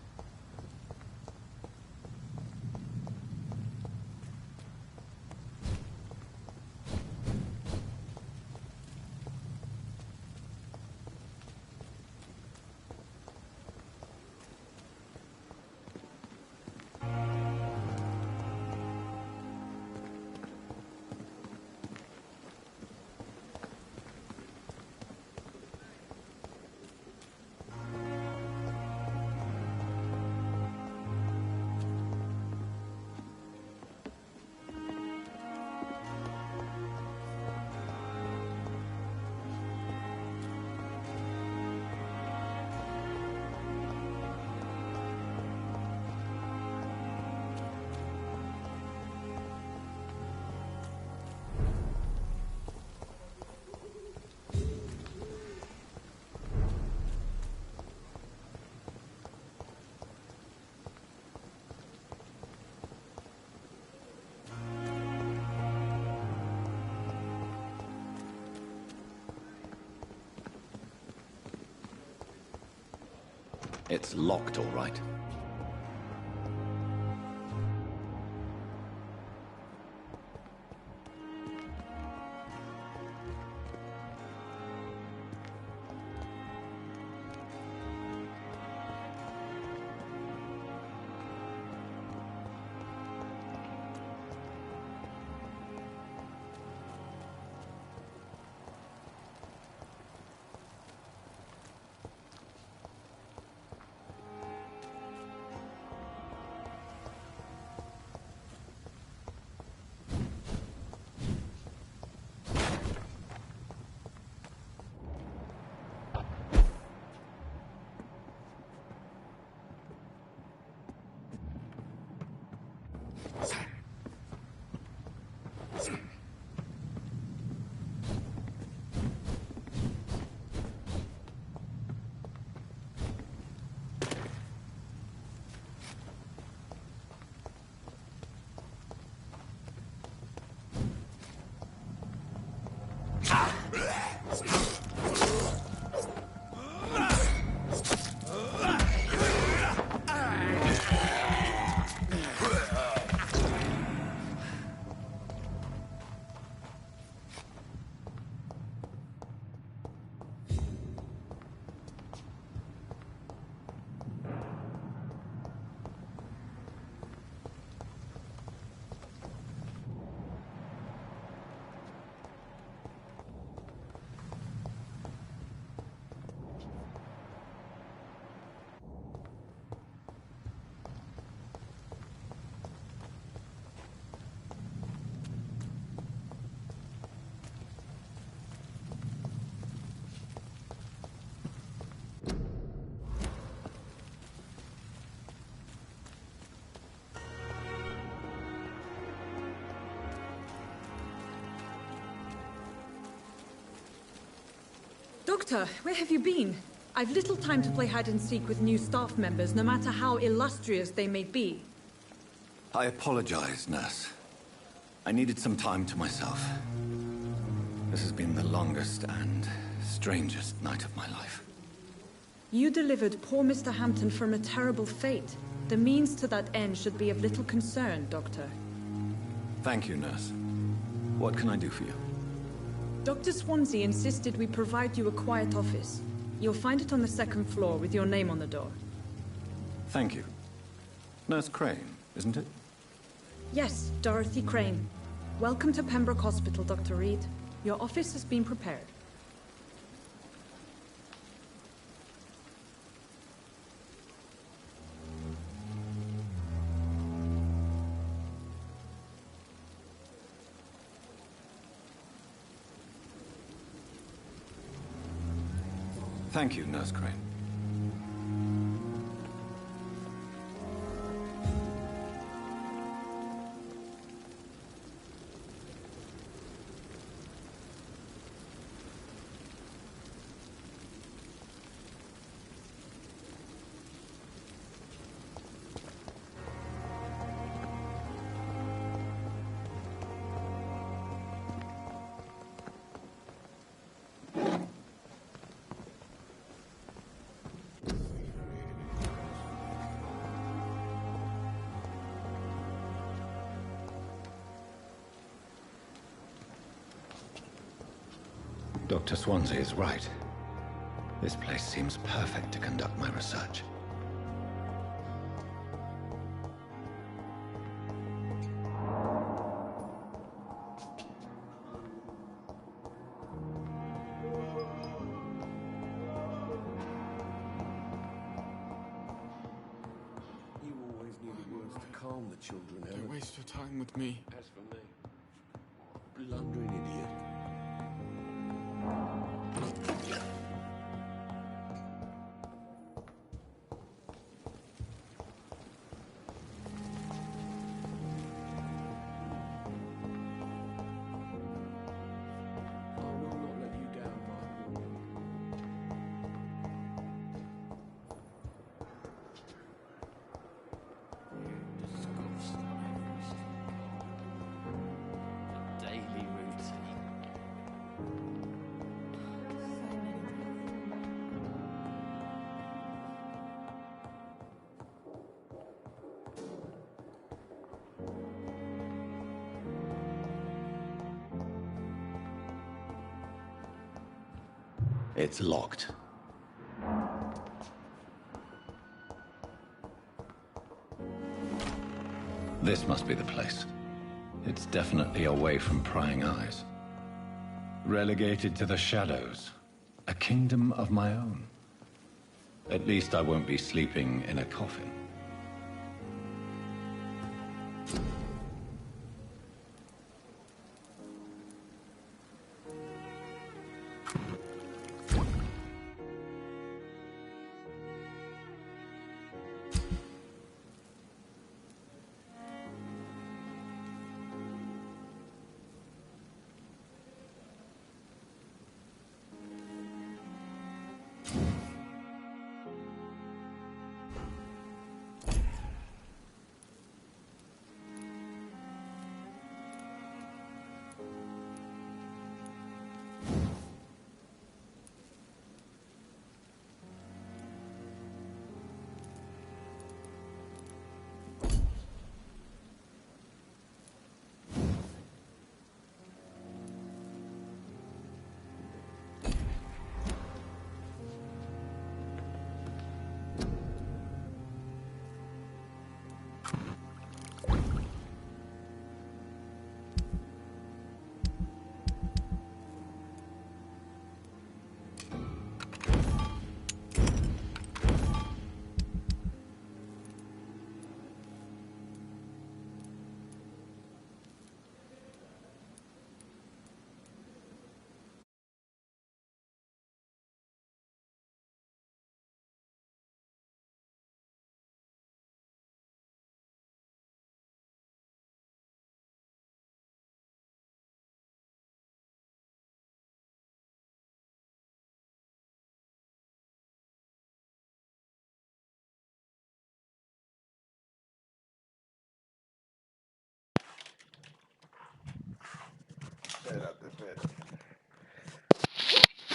It's locked, all right. Doctor, where have you been? I've little time to play hide-and-seek with new staff members, no matter how illustrious they may be. I apologize, nurse. I needed some time to myself. This has been the longest and strangest night of my life. You delivered poor Mr. Hampton from a terrible fate. The means to that end should be of little concern, Doctor. Thank you, nurse. What can I do for you? Dr. Swansea insisted we provide you a quiet office. You'll find it on the second floor with your name on the door. Thank you. Nurse Crane, isn't it? Yes, Dorothy Crane. Welcome to Pembroke Hospital, Dr. Reed. Your office has been prepared. Thank you, Nurse Crane. Dr. Swansea is right. This place seems perfect to conduct my research. You always knew the words to calm the children, Helen. Don't waste your time with me. As for me, blundering idiot. I will not let you down, Mark. Daily routine. It's locked. This must be the place. It's definitely away from prying eyes. Relegated to the shadows. A kingdom of my own. At least I won't be sleeping in a coffin.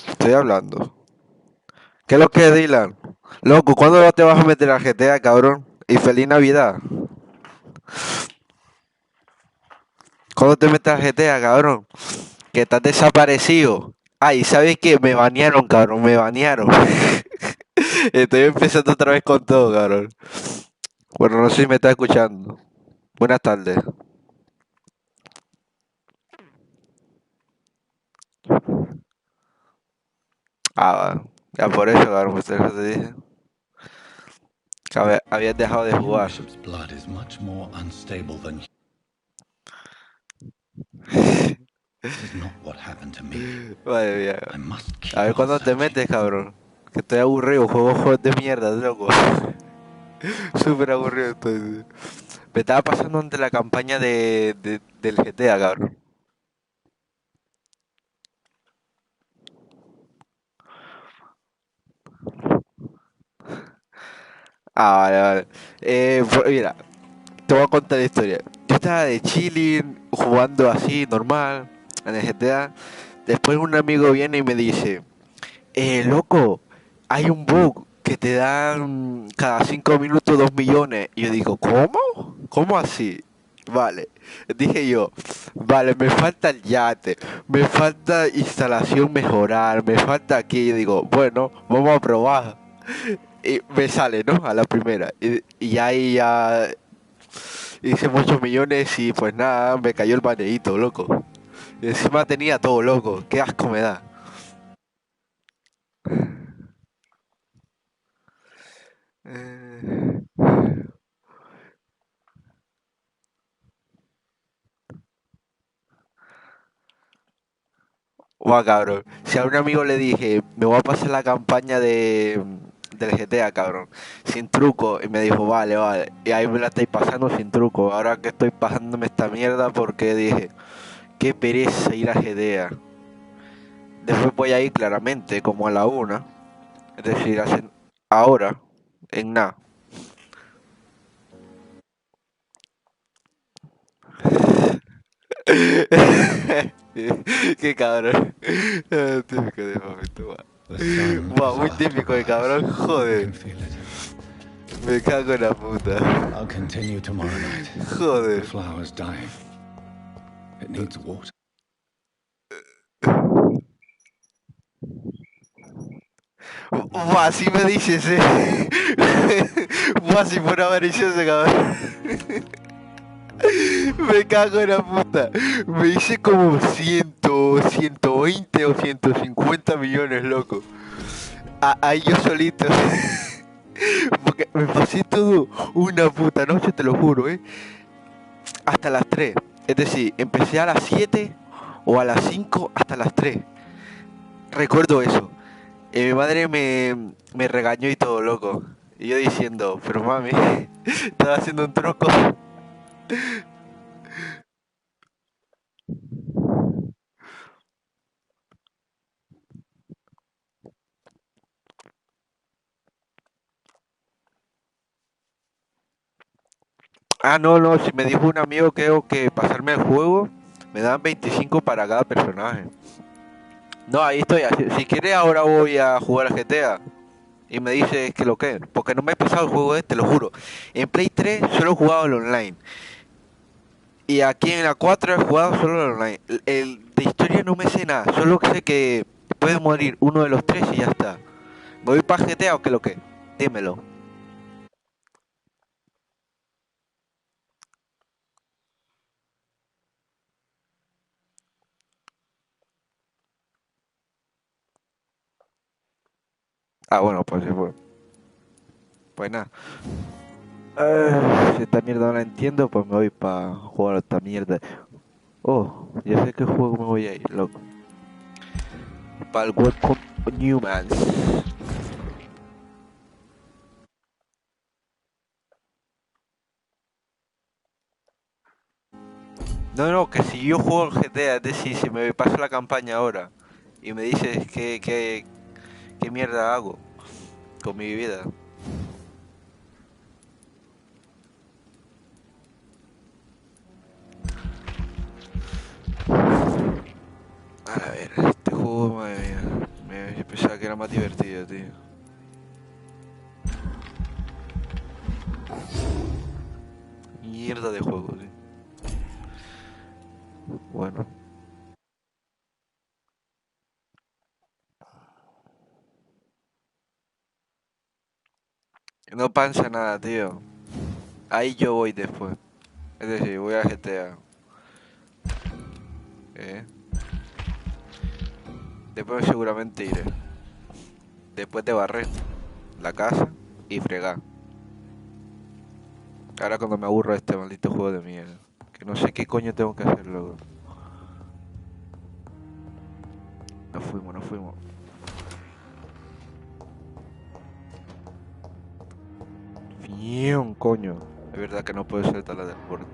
Estoy hablando. ¿Qué es lo que es, Dylan? Loco, ¿cuándo te vas a meter a GTA, cabrón? Y feliz Navidad. ¿Cuándo te metes a GTA, cabrón? Que estás desaparecido. Ay, ¿sabes qué? Me banearon, cabrón, me banearon. Estoy empezando otra vez con todo, cabrón. Bueno, no sé si me estás escuchando. Buenas tardes. Ya por eso, cabrón, pues te dije. Que habías dejado de jugar. Bishop's blood is much more unstable than this is not what happened to me. Madre mía. I must keep A ver on cuándo te searching. metes, cabrón. Que estoy aburrido, juegos de mierda, loco. Súper aburrido estoy. Me estaba pasando ante la campaña del GTA, cabrón. Vale, vale. Mira, te voy a contar la historia. Yo estaba de chilling, jugando así, normal, en el GTA. Después un amigo viene y me dice, loco, hay un bug que te dan cada 5 minutos 2 millones. Y yo digo, ¿cómo? ¿Cómo así? Vale, dije yo, vale, me falta el yate, me falta instalación mejorar, me falta aquí. Y digo, bueno, vamos a probar. Y me sale, ¿no? A la primera. Y ahí ya hice muchos millones y pues nada, me cayó el baneíto, loco. Y encima tenía todo, loco. Qué asco me da. Eh, Guau, cabrón. Si a un amigo le dije, me voy a pasar la campaña del GTA, cabrón, sin truco, y me dijo, vale, vale. Y ahí me la estoy pasando sin truco. Ahora que estoy pasándome esta mierda, porque dije, qué pereza ir a GTA. Después voy a ir claramente, como a la una. Es decir, ahora, en nada. Qué cabrón. Típico de momento, guau, muy típico de cabrón, joder. Me cago en la puta. I'll continue tomorrow night. Joder. The flower's dying. It needs water. Buah, así me dices, Buah, si fuera avaricioso, cabrón. Me cago en la puta. Me hice como 120 o 150 millones, loco. Ahí yo solito. Porque me pasé todo una puta noche, te lo juro, hasta las 3. Es decir, empecé a las 7 o a las 5 hasta las 3. Recuerdo eso. Y mi madre me regañó y todo, loco. Y yo diciendo, pero mami, estaba haciendo un truco. Ah, no, no, si me dijo un amigo que tengo que pasarme el juego, me dan 25 para cada personaje. No, ahí estoy. Si quieres ahora voy a jugar a GTA. Y me dices que lo que, porque no me he pasado el juego te lo juro. En Play 3 solo he jugado el online. Y aquí en la 4 he jugado solo el online. De historia no me sé nada, solo sé que puede morir uno de los tres y ya está. ¿Me voy para GTA o qué lo que? Dímelo. Ah, bueno, pues sí, pues nada. Si esta mierda no la entiendo, pues me voy para jugar a esta mierda. Oh, ya sé qué juego me voy a ir, loco. Para el Welcome Newmans. No, no, que si yo juego el GTA, es decir, si me paso la campaña ahora y me dices qué mierda hago con mi vida. A ver, este juego, madre mía, me pensaba que era más divertido, tío. Bueno. No pasa nada, tío. Ahí yo voy después. Es decir, voy a GTA. Después seguramente iré. Después de barrer la casa y fregar. Ahora cuando me aburro de este maldito juego de mierda. Que no sé qué coño tengo que hacer luego. Nos fuimos. Bien, coño. Es verdad que no puedo saltar la del borde.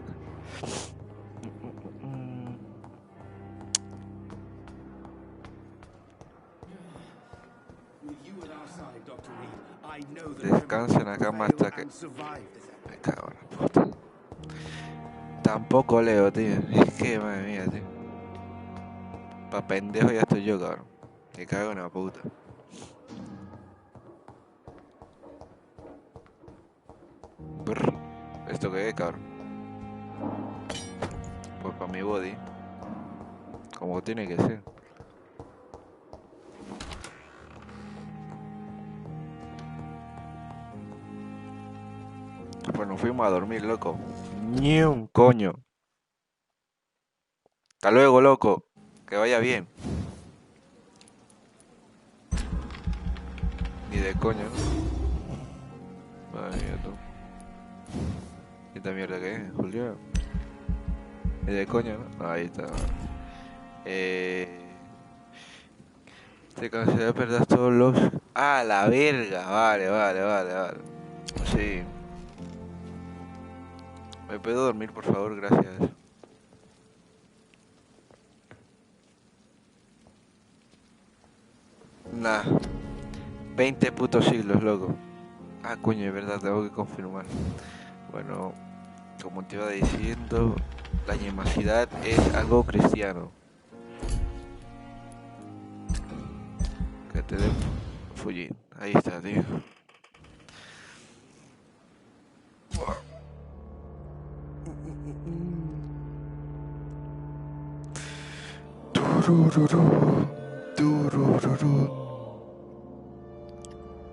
Descansa en la cama hasta que... Me cago en la puta. Tampoco leo, tío. Es que, madre mía, tío. Pa' pendejo ya estoy yo, cabrón. Me cago en la puta. Brr. ¿Esto qué es, cabrón? Pues para mi body. Como tiene que ser. Pues nos fuimos a dormir, loco. Ni un coño. Hasta luego, loco. Que vaya bien. Ni de coño, ¿no? Madre mía, tú. ¿Y esta mierda qué es, Julio? Ni de coño, ¿no? Ahí está. Te cansé de perder todos los... ¡Ah, la verga! Vale. Sí. ¿Me puedo dormir, por favor? Gracias. Nah. 20 putos siglos, loco. Ah, coño, es verdad, tengo que confirmar. Bueno, como te iba diciendo, la ñemasidad es algo cristiano. Que te den fullín. Ahí está, tío.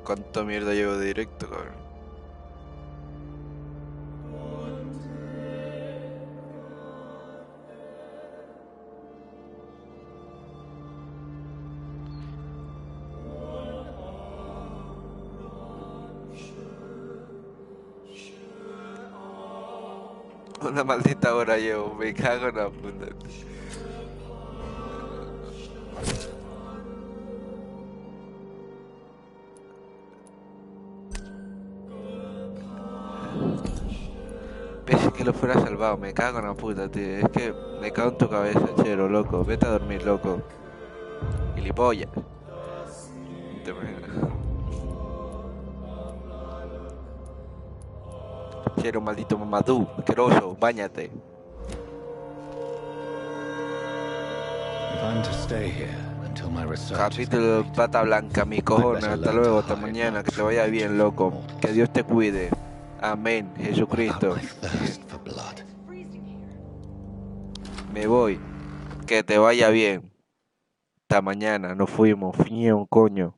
¿Cuánta mierda llevo de directo, cabrón? Una maldita hora llevo, me cago en la puta. Pese que lo fuera salvado, me cago en la puta, tío. Es que me cago en tu cabeza, chero, loco. Vete a dormir, loco. Gilipollas. Te imaginas. Chero, maldito mamadú, asqueroso, báñate. Capítulo pata blanca, mi cojones. Hasta luego, hasta mañana. Que te vaya bien, loco. Que Dios te cuide. Amén, Jesucristo. Me voy. Que te vaya bien. Hasta mañana. Nos fuimos. Fiñón, coño.